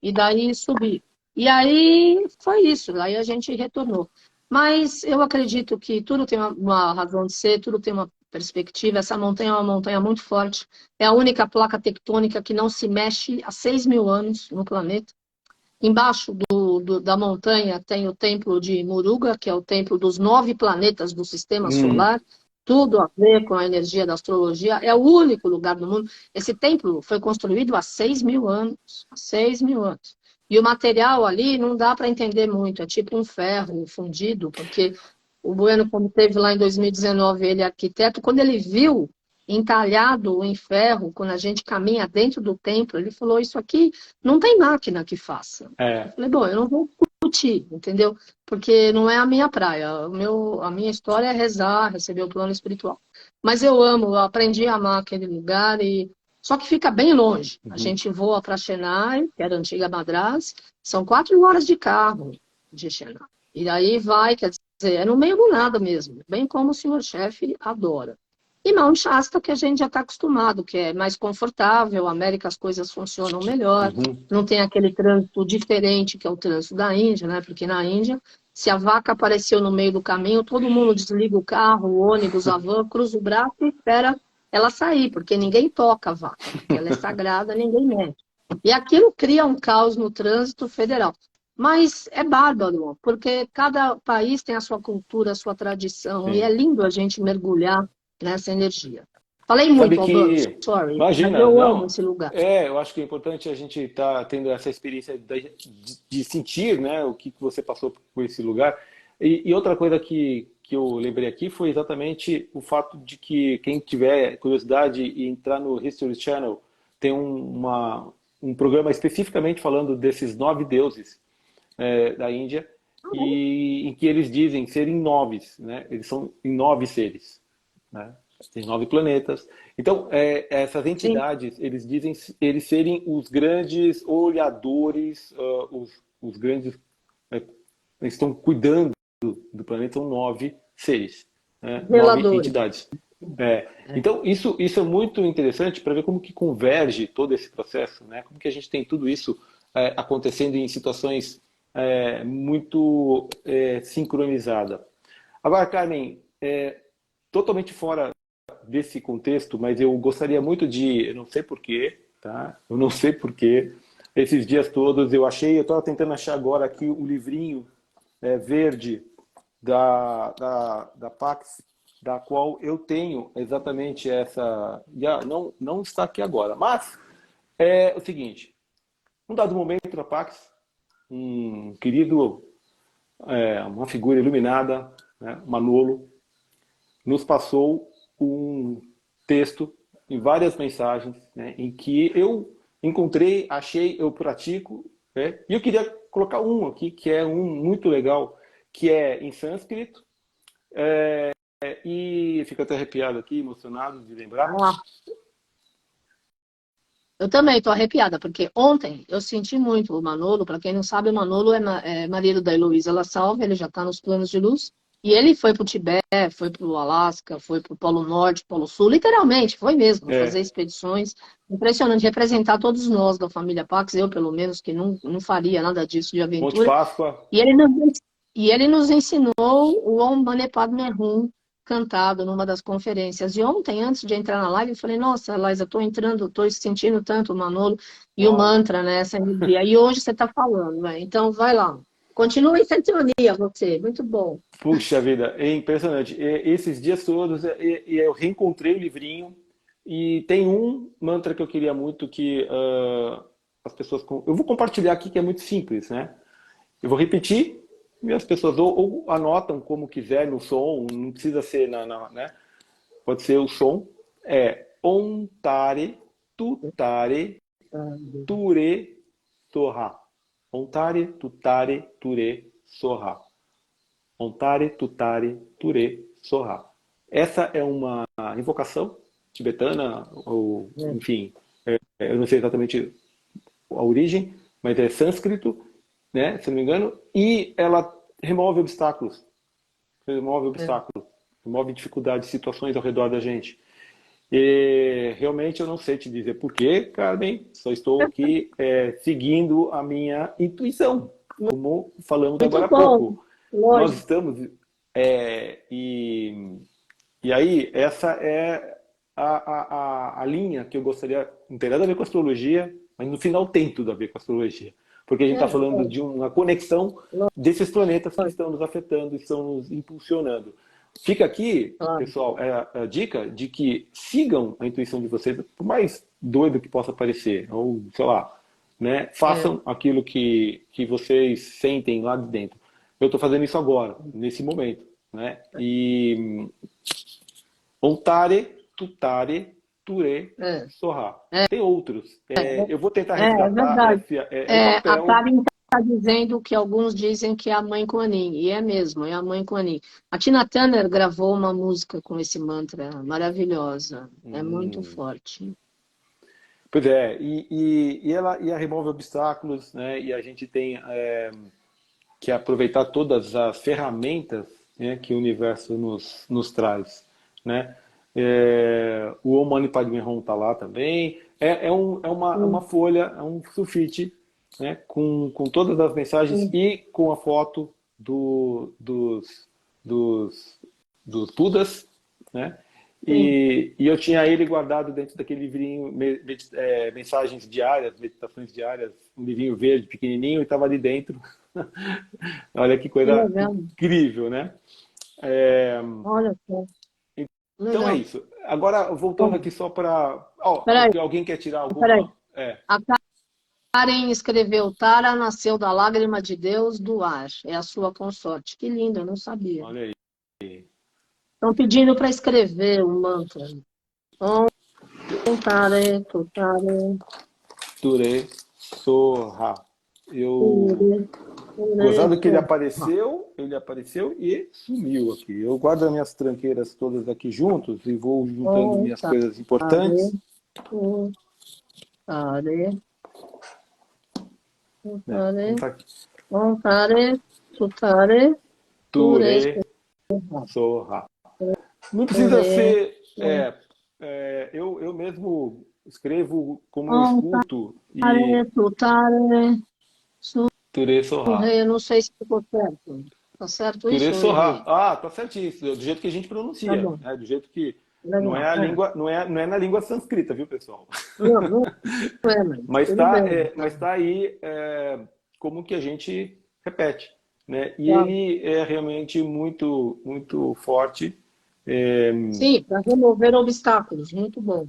E daí subir. E aí foi isso, aí a gente retornou. Mas eu acredito que tudo tem uma razão de ser, tudo tem uma perspectiva. Essa montanha é uma montanha muito forte. É a única placa tectônica que não se mexe há 6 mil anos no planeta. Embaixo da montanha tem o templo de Muruga, que é o templo dos 9 planetas do sistema Hum, solar. Tudo a ver com a energia da astrologia. É o único lugar do mundo. Esse templo foi construído há 6 mil anos. Há 6 mil anos. E o material ali não dá para entender muito. É tipo um ferro fundido, porque o Bueno, quando esteve lá em 2019, ele é arquiteto, quando ele viu entalhado em ferro, quando a gente caminha dentro do templo, ele falou, isso aqui não tem máquina que faça. Eu é. falei, bom, eu não vou discutir, entendeu? Porque não é a minha praia. A minha história é rezar, receber o plano espiritual. Mas eu amo, eu aprendi a amar aquele lugar e só que fica bem longe. A Uhum. gente voa para Chennai, que era a antiga Madras, são 4 horas de carro de Chennai. E daí vai, quer dizer, é no meio do nada mesmo, bem como o senhor-chefe adora. E Mount Shasta, que a gente já está acostumado, que é mais confortável, a América as coisas funcionam melhor, Uhum. não tem aquele trânsito diferente que é o trânsito da Índia, né? Porque na Índia, se a vaca apareceu no meio do caminho, todo mundo desliga o carro, o ônibus, a van, cruza o braço e espera ela sair, porque ninguém toca a vaca, porque ela é sagrada, ninguém mexe. E aquilo cria um caos no trânsito federal. Mas é bárbaro, porque cada país tem a sua cultura, a sua tradição, e é Sim. lindo a gente mergulhar nessa energia. Falei Sabe muito, Albano, que, sorry, mas imagina, eu amo não, esse lugar. eu acho que é importante a gente estar tendo essa experiência de sentir, né, o que você passou por esse lugar. E outra coisa que eu lembrei aqui foi exatamente o fato de que quem tiver curiosidade e entrar no History Channel, tem um programa especificamente falando desses 9 deuses da Índia, e em que eles dizem serem noves, né? Eles são em 9 seres, né? Tem 9 planetas. Então, essas Sim, entidades, eles dizem eles serem os grandes olhadores, os grandes, eles estão cuidando do planeta, são 9 seres, né? 9 zeladores. entidades. É. É. Então, isso é muito interessante para ver como que converge todo esse processo, né? Como que a gente tem tudo isso acontecendo em situações muito sincronizada. Agora, Carmen, totalmente fora desse contexto, mas eu gostaria muito de, eu não sei porquê, tá? Eu não sei porquê, esses dias todos eu estava tentando achar agora aqui o livrinho verde da Pax, da qual eu tenho exatamente essa. Já não está aqui agora, mas é o seguinte: um dado momento da Pax, um querido, uma figura iluminada, né, Manolo, nos passou um texto em várias mensagens, né, em que eu encontrei, achei, eu pratico, né, e eu queria colocar um aqui, que é um muito legal, que é em sânscrito, e fico até arrepiado aqui, emocionado de lembrar. Ah, eu também estou arrepiada, porque ontem eu senti muito o Manolo. Para quem não sabe, o Manolo é marido da Heloísa La Salve, ele já está nos planos de luz. E ele foi para o Tibete, foi para o Alasca, foi para o Polo Norte, Polo Sul, literalmente, foi mesmo, fazer É, expedições. Impressionante, representar todos nós da família Pax, eu pelo menos, que não faria nada disso de Monte aventura. Páscoa. E ele nos ensinou o Om Mani Padme Hum, cantado numa das conferências. E ontem, antes de entrar na live, eu falei, nossa, Laísa, estou entrando, estou sentindo tanto o Manolo e o Olha. mantra, né? Essa energia. E hoje você está falando, né? Então, vai lá. Continua em sintonia, você. Muito bom. Puxa vida, é impressionante. Esses dias todos, eu reencontrei o livrinho e tem um mantra que eu queria muito que as pessoas... Eu vou compartilhar aqui que é muito simples, né? Eu vou repetir e as pessoas ou anotam como quiser no som, não precisa ser né? Pode ser o som. É Om Tare Tutare Ture Soha. Om Tare Tutare Ture Soha. Ontare, Tutare, Ture, Soha. Essa é uma invocação tibetana, ou enfim, eu não sei exatamente a origem, mas é sânscrito, né, se não me engano, e ela remove obstáculos, remove dificuldades, situações ao redor da gente. E realmente eu não sei te dizer por quê, Carmen, só estou aqui seguindo a minha intuição, como falamos Muito agora há bom. pouco. Nós Lógico. estamos. E aí, essa é a linha que eu gostaria. Não tem nada a ver com astrologia, mas no final tem tudo a ver com astrologia. Porque a gente está falando de uma conexão desses planetas que estão nos afetando, estão nos impulsionando. Fica aqui, Claro. pessoal, a dica de que sigam a intuição de vocês, por mais doido que possa parecer, ou sei lá, né? Façam aquilo que vocês sentem lá de dentro. Eu estou fazendo isso agora, nesse momento, né? E Ontare, Tutare, Ture, Sorra. Tem outros. Eu vou tentar É resgatar verdade. um A papel. Karen está dizendo que alguns dizem que é a mãe Kuan-Yin, e é mesmo, é a mãe Kuan-Yin. A Tina Turner gravou uma música com esse mantra maravilhosa, é muito forte. Pois é, e ela remove obstáculos, né? E a gente tem que aproveitar todas as ferramentas, né, que o universo nos traz, né? O Om Mani Padme Hum está lá também. É uma folha, é um sulfite, né, com todas as mensagens e com a foto dos Budas, né? E eu tinha ele guardado dentro daquele livrinho, mensagens diárias, meditações diárias, um livrinho verde, pequenininho, e estava ali dentro. Olha que Que coisa legal. incrível, né? Olha só. Então é Legal. isso. Agora, voltando aqui só para... Peraí, alguém quer tirar peraí. alguma... A Karen escreveu: Tara nasceu da lágrima de Deus do ar. É a sua consorte. Que lindo, eu não sabia. Olha aí. Estão pedindo para escrever um mantra. Tare, tare, Ture Sorra. Gozado que ele apareceu e sumiu aqui. Eu guardo as minhas tranqueiras todas aqui juntos e vou juntando minhas coisas importantes. Tare, Né? tare, tare, Ture Sorra. Não precisa ser. Eu mesmo escrevo como eu escuto e Ture Sorra. eu não sei se ficou certo. Tá certo Ture isso ou Sorra. errei? Ah, tá certíssimo. Do jeito que a gente Tá pronuncia, bom. né? Do jeito que não é Legal. a língua, não é na língua sânscrita, viu, pessoal? Não é, mas Mas tudo está bem. mas tá aí como que a gente repete, né? E Tá. ele é realmente muito, muito forte. É, Sim, para remover obstáculos. Muito bom.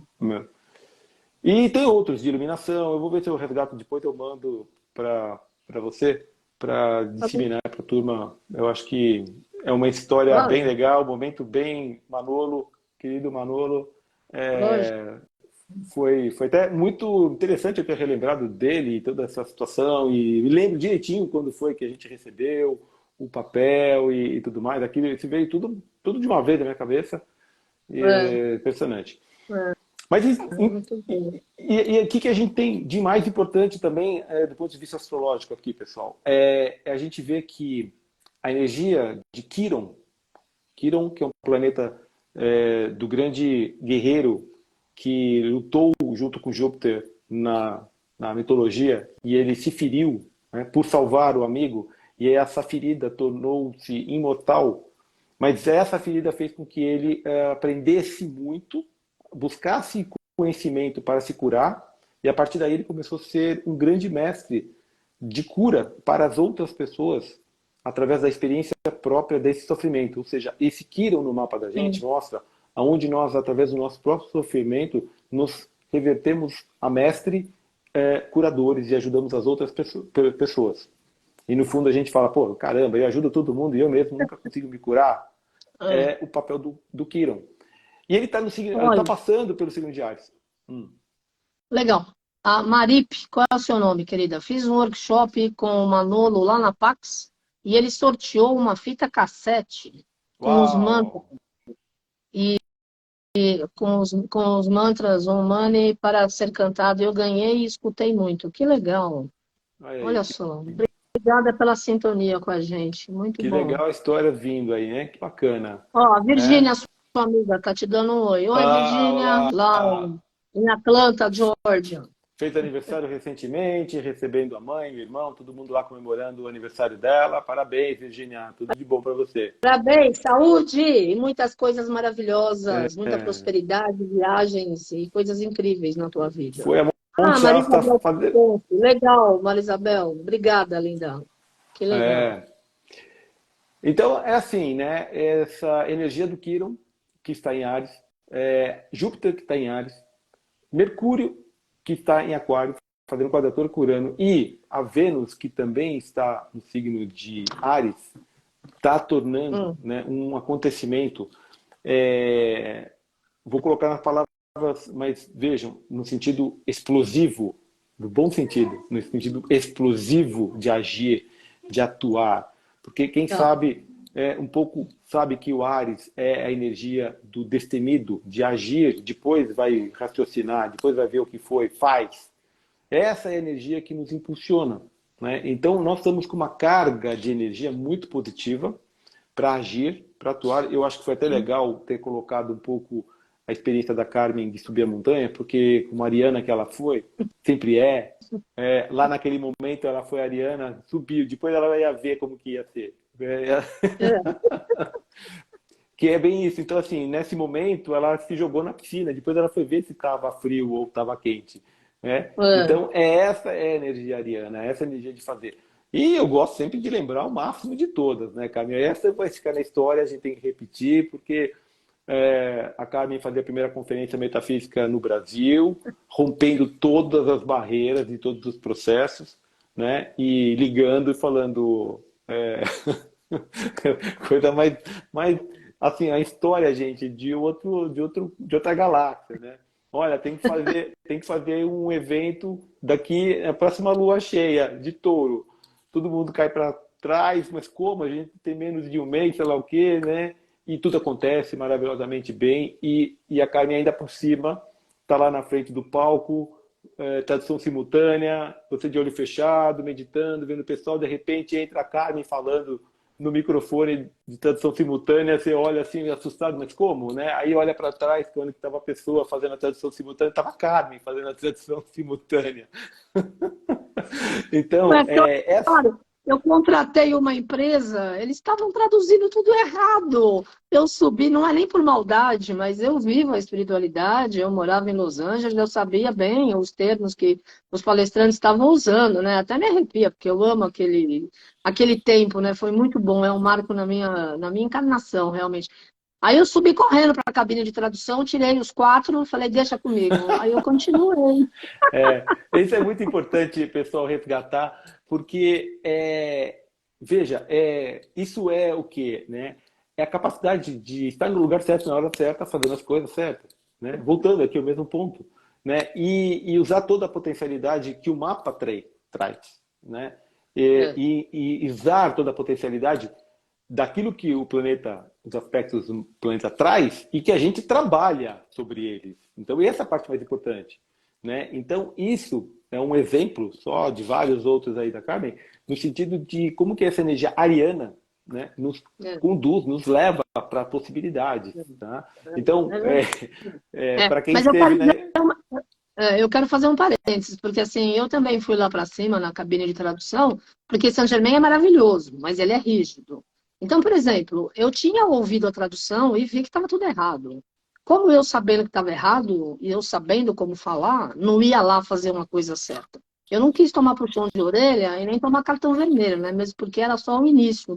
e tem outros de iluminação. Eu vou ver se eu resgato depois, eu mando para você, para Tá bom. disseminar para a turma. Eu acho que é uma história bem Lógico, legal, um momento bem Manolo, querido Manolo. lógico. Foi até muito interessante eu ter relembrado dele e toda essa situação, e me lembro direitinho quando foi que a gente recebeu o papel e tudo mais. Aquilo, isso veio tudo de uma vez na minha cabeça. E É, é impressionante. é, Mas muito bom. e o que a gente tem de mais importante também, do ponto de vista astrológico aqui, pessoal, é a gente ver que a energia de Quiron, que é um planeta do grande guerreiro que lutou junto com Júpiter na mitologia, e ele se feriu, né, por salvar o amigo, e essa ferida tornou-se imortal. Mas essa ferida fez com que ele aprendesse muito, buscasse conhecimento para se curar, e a partir daí ele começou a ser um grande mestre de cura para as outras pessoas, através da experiência própria desse sofrimento. Ou seja, esse Kiron no mapa da gente Sim. mostra aonde nós, através do nosso próprio sofrimento, nos revertemos a mestre curadores e ajudamos as outras pessoas. E no fundo a gente fala, pô, caramba, eu ajudo todo mundo e eu mesmo nunca consigo me curar. É. É o papel do Kiron. E ele está Olha, passando pelo signo de Áries. legal. A Marip, qual é o seu nome, querida? Fiz um workshop com o Manolo lá na Pax e ele sorteou uma fita cassete com os mantras, Uau! com os mantras Om Mani para ser cantado. Eu ganhei e escutei muito. Que legal. Olha aí, Olha só. Obrigada pela sintonia com a gente. Muito que bom. legal a história vindo aí, né? Que bacana. Ó, a Né? Virgínia, sua amiga, tá te dando um oi. Oi, Ah, Virgínia, lá olá! em Atlanta, Georgia. Fez aniversário recentemente, recebendo a mãe, o irmão, todo mundo lá comemorando o aniversário dela. Parabéns, Virginia. Tudo de bom para você. Parabéns, saúde e muitas coisas maravilhosas, muita É, prosperidade, viagens e coisas incríveis na tua vida. foi a Ah, Monte Shasta Marisabel, fazer. legal, Marisabel. Obrigada, linda. Que legal. É. Então, é assim, né? Essa energia do Quiron, que está em Áries, Júpiter, que está em Áries, Mercúrio, que está em Aquário, fazendo quadratura com Urano, e a Vênus, que também está no signo de Áries, está tornando, Hum, né, um acontecimento. é, Vou colocar nas palavras, mas vejam, no sentido explosivo, no bom sentido, no sentido explosivo de agir, de atuar. Porque quem tá. sabe, um pouco sabe que o Ares é a energia do destemido, de agir, depois vai raciocinar, depois vai ver o que foi, faz. Essa é a energia que nos impulsiona. Né? Então, nós estamos com uma carga de energia muito positiva para agir, para atuar. Eu acho que foi até legal ter colocado um pouco a experiência da Carmen de subir a montanha, porque com a Ariana que ela foi, sempre lá naquele momento ela foi a Ariana, subiu, depois ela ia ver como que ia ser. É, Que é bem isso. Então, assim, nesse momento ela se jogou na piscina, depois ela foi ver se estava frio ou estava quente. Né? é. Então, essa é a energia ariana, essa é a energia de fazer. E eu gosto sempre de lembrar o máximo de todas, né, Carmen? Essa vai ficar na história, a gente tem que repetir, porque a Carmen fazia a primeira conferência metafísica no Brasil, rompendo todas as barreiras e todos os processos, né? E ligando e falando coisa mais assim, a história, gente, de outra galáxia, né? Olha, tem que fazer um evento daqui a próxima lua cheia de Touro. Todo mundo cai para trás, mas como a gente tem menos de um mês, sei lá o quê, né? E tudo acontece maravilhosamente bem e a Carmen ainda por cima está lá na frente do palco, tradução simultânea, você de olho fechado, meditando, vendo o pessoal, de repente entra a Carmen falando no microfone de tradução simultânea, você olha assim assustado, mas como, né? Aí olha para trás, quando estava a pessoa fazendo a tradução simultânea, estava a Carmen fazendo a tradução simultânea. Então, Mas, claro, eu contratei uma empresa, eles estavam traduzindo tudo errado. Eu subi, não é nem por maldade, mas eu vivo a espiritualidade, eu morava em Los Angeles, eu sabia bem os termos que os palestrantes estavam usando, né? Até me arrepia, porque eu amo aquele tempo, né? Foi muito bom, é um marco na minha encarnação, realmente. Aí eu subi correndo para a cabine de tradução, tirei os quatro, falei, deixa comigo. Aí eu continuei. isso é muito importante, pessoal, resgatar, porque, veja, isso é o quê? Né? É a capacidade de estar no lugar certo, na hora certa, fazendo as coisas certas. Né? Voltando aqui ao mesmo ponto. Né? E usar toda a potencialidade que o mapa traz. Né? É, E usar toda a potencialidade daquilo que o planeta, os aspectos do planeta traz e que a gente trabalha sobre eles. Então, essa é a parte mais importante. Né? Então, isso é um exemplo só de vários outros aí da Carmen, no sentido de como que essa energia ariana, né, nos é, conduz, nos leva para possibilidades. Tá? Então, é verdade. para quem Mas eu esteve quero na... eu quero fazer um parênteses, porque assim, eu também fui lá para cima na cabine de tradução, porque Saint-Germain é maravilhoso, mas ele é rígido. Então, por exemplo, eu tinha ouvido a tradução e vi que estava tudo errado. Como eu sabendo que estava errado e eu sabendo como falar, não ia lá fazer uma coisa certa. Eu não quis tomar puxão de orelha e nem tomar cartão vermelho, né? Mesmo porque era só o início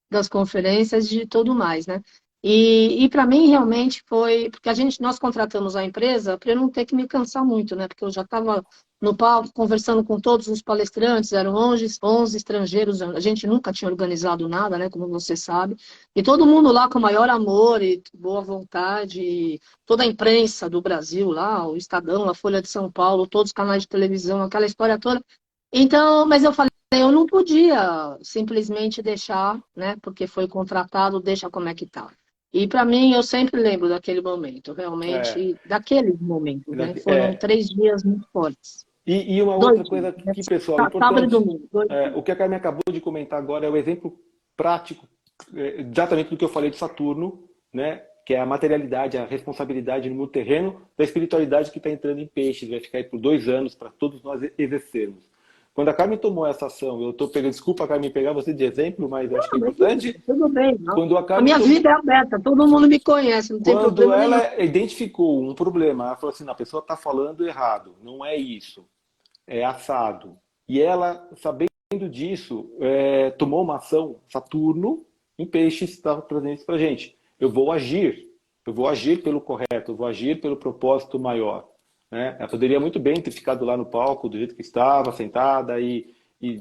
das conferências e de tudo mais, né? E para mim realmente foi porque nós contratamos a empresa para eu não ter que me cansar muito, né? Porque eu já estava no palco conversando com todos os palestrantes, eram 11 estrangeiros, a gente nunca tinha organizado nada, né? Como você sabe. E todo mundo lá com o maior amor e boa vontade, e toda a imprensa do Brasil lá, o Estadão, a Folha de São Paulo, todos os canais de televisão, aquela história toda. Então, mas eu falei, eu não podia simplesmente deixar, né? Porque foi contratado, deixa como é que tá. E para mim, eu sempre lembro daquele momento, É, realmente, daqueles momentos, né? Foram é, 3 dias muito fortes. e uma outra 2 dias, coisa né? que, pessoal, Sábado e importante, domingo. 2 dias. o que a Carmen acabou de comentar agora é o exemplo prático, exatamente do que eu falei do Saturno, né? Que é a materialidade, a responsabilidade no mundo terreno, da espiritualidade que está entrando em peixes, vai ficar aí por 2 anos para todos nós exercermos. Quando a Carmen tomou essa ação, eu estou pegando, desculpa, Carmen, pegar você de exemplo, mas eu acho que é Não, mas importante. tudo bem, não. Quando a A Carmen minha tomou, vida é aberta, todo mundo me conhece, não tem quando problema nenhum. ela identificou um problema, ela falou assim, "Não, a pessoa está falando errado, não é isso, é assado." E ela, sabendo disso, tomou uma ação, Saturno, em peixes, estava trazendo isso para a gente. Eu vou agir pelo correto, eu vou agir pelo propósito maior. Né? Ela poderia muito bem ter ficado lá no palco do jeito que estava, sentada, e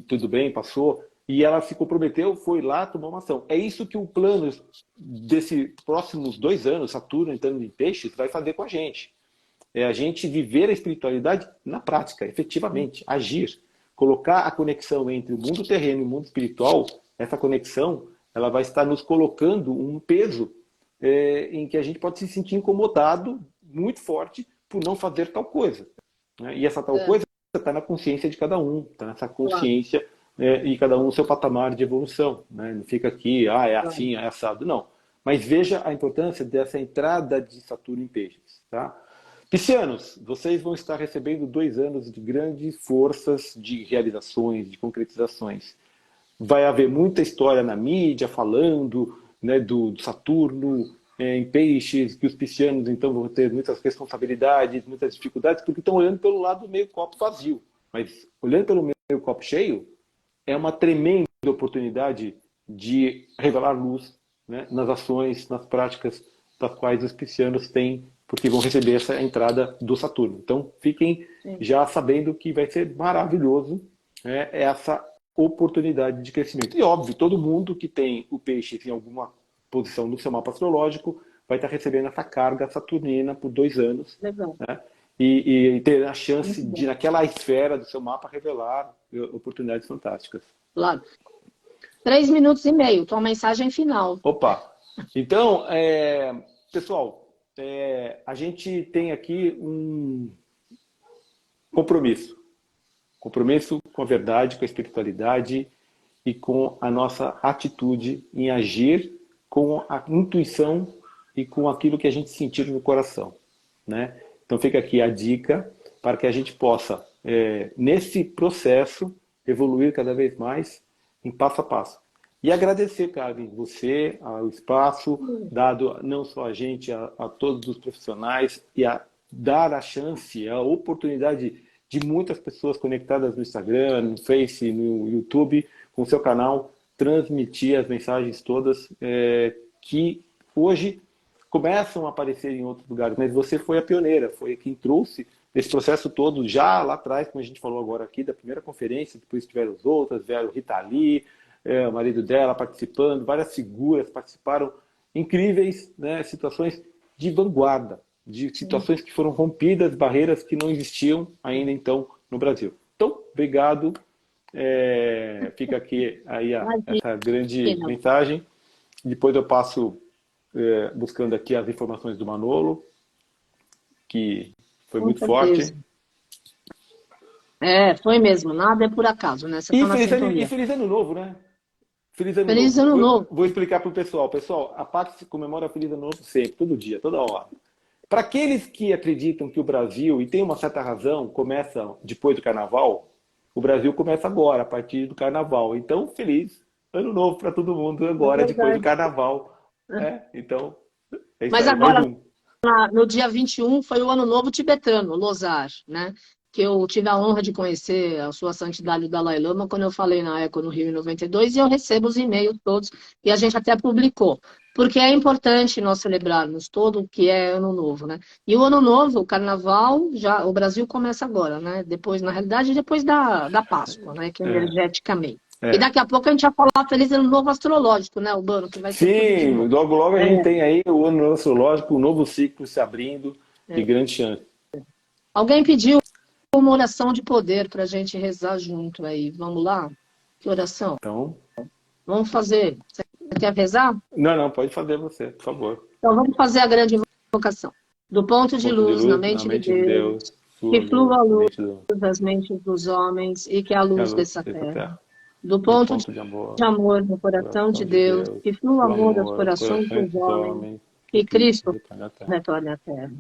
tudo bem, passou. E ela se comprometeu, foi lá, tomou uma ação. É isso que o plano desses próximos 2 anos, Saturno entrando em peixes, vai fazer com a gente. É a gente viver a espiritualidade na prática, efetivamente, agir. Colocar a conexão entre o mundo terreno e o mundo espiritual, essa conexão, ela vai estar nos colocando um peso em que a gente pode se sentir incomodado muito forte por não fazer tal coisa. Né? E essa tal É, coisa está na consciência de cada um, está nessa claro, consciência e cada um no seu patamar de evolução. Né? Não fica aqui, é claro. assim, é assado. Não. Mas veja a importância dessa entrada de Saturno em peixes. Tá? Piscianos, vocês vão estar recebendo 2 anos de grandes forças de realizações, de concretizações. Vai haver muita história na mídia falando, né, do Saturno em peixes, que os piscianos então vão ter muitas responsabilidades, muitas dificuldades, porque estão olhando pelo lado meio copo vazio. Mas olhando pelo meio copo cheio, é uma tremenda oportunidade de revelar luz, né, nas ações, nas práticas das quais os piscianos têm, porque vão receber essa entrada do Saturno. Então, fiquem Sim. já sabendo que vai ser maravilhoso, né, essa oportunidade de crescimento. E óbvio, todo mundo que tem o peixe em alguma posição no seu mapa astrológico vai estar recebendo essa carga saturnina por 2 anos, Legal, né? E ter a chance muito de, bom. naquela esfera do seu mapa, revelar oportunidades fantásticas. Claro. 3 minutos e meio, tua mensagem final. Opa! Então, pessoal, a gente tem aqui um compromisso. Compromisso com a verdade, com a espiritualidade e com a nossa atitude em agir com a intuição e com aquilo que a gente sentir no coração. Né? Então fica aqui a dica para que a gente possa, nesse processo, evoluir cada vez mais em passo a passo. E agradecer, Carmen, você, ao espaço dado não só a gente, a todos os profissionais, e a dar a chance, a oportunidade de muitas pessoas conectadas no Instagram, no Face, no YouTube, com o seu canal, transmitir as mensagens todas que hoje começam a aparecer em outros lugares, mas você foi a pioneira, foi quem trouxe esse processo todo já lá atrás, como a gente falou agora aqui, da primeira conferência, depois tiveram as outras, vieram Rita Lee, o marido dela participando, várias figuras participaram, incríveis, né, situações de vanguarda, de situações que foram rompidas, barreiras que não existiam ainda então no Brasil. Então, obrigado. Fica aqui aí essa grande Imagina, mensagem. Depois eu passo buscando aqui as informações do Manolo, que foi com muito forte. certeza. Foi mesmo, nada é por acaso, né? Você E está na sintonia. feliz ano novo, né? Feliz ano Feliz novo. ano novo. Vou explicar para o pessoal. Pessoal, a Pax comemora Feliz ano novo sempre, todo dia, toda hora. Para aqueles que acreditam que o Brasil, e tem uma certa razão, começa depois do Carnaval, o Brasil começa agora, a partir do Carnaval. Então, feliz ano novo para todo mundo É agora, depois do verdade. carnaval. Então, é isso Mas aí, mais agora, um. no dia 21 foi o Ano Novo Tibetano, Losar, né? Que eu tive a honra de conhecer a Sua Santidade o Dalai Lama quando eu falei na ECO no Rio em 92, e eu recebo os e-mails todos, e a gente até publicou. Porque é importante nós celebrarmos todo o que é Ano Novo, né? E o Ano Novo, o Carnaval, já, o Brasil começa agora, né? Depois, na realidade, depois da Páscoa, né? Que é É, energeticamente. E é. daqui a pouco a gente vai falar Feliz Ano Novo Astrológico, né, Urbano? Que vai ser tudo de Sim, bom. logo logo a gente É, tem aí o ano astrológico, um novo ciclo se abrindo e é. grande chance. Alguém pediu uma oração de poder para a gente rezar junto aí. Vamos lá? Que oração? Então, Vamos fazer. Você quer rezar? não, não, pode fazer você, por favor. Então vamos fazer a grande invocação. Do ponto de Ponto de luz na luz na mente de mente de Deus, Deus, sua que flua luz a na luz mente do das mentes dos homens e que a que a luz luz dessa dessa terra. terra. Do Do ponto ponto de amor no de coração de coração de Deus, Deus, que flua o do amor aos amor aos corações corações dos dos homens, homens, que que Cristo Cristo retorne à terra. retorne à terra.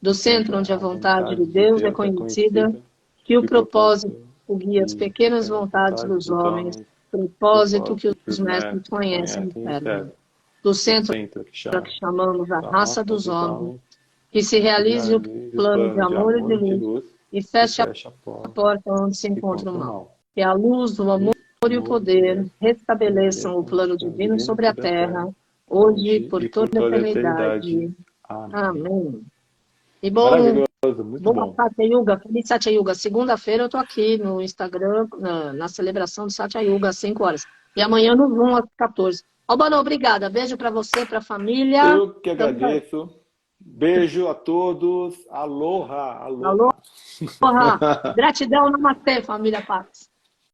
Do Sempre centro onde a a vontade de vontade de Deus é Deus é conhecida, conhecida, que o que o propósito propósito guia as de pequenas pequenas vontades vontades dos dos homens, homens, propósito que propósito que os os mestres mestres conhecem e conhecem e servem. servem. Do Do centro centro que a que chama chamamos a da raça raça dos dos homens, homens, que se que realize o realize o plano de plano de amor e de amor e de luz, luz, e e feche fecha a a porta porta onde se que encontra o contra o mal. mal. Que a luz, o amor Luz, e o amor e poder poder restabeleçam o estabeleçam o plano plano divino divino sobre a sobre a terra, terra, hoje hoje por e por toda a toda a eternidade. eternidade. Amém. Amém. E Maravilhoso, muito boa bom. Satya Yuga, feliz Satya Yuga. Segunda-feira eu tô aqui no Instagram, na celebração do Satya Yuga às 5 horas. E amanhã no Zoom às 14. Albano, obrigada. Beijo para você, para a família. Eu que Tamo aí. agradeço. Beijo a todos. Aloha, Aloha. aloha. Gratidão, namastê, família Pax.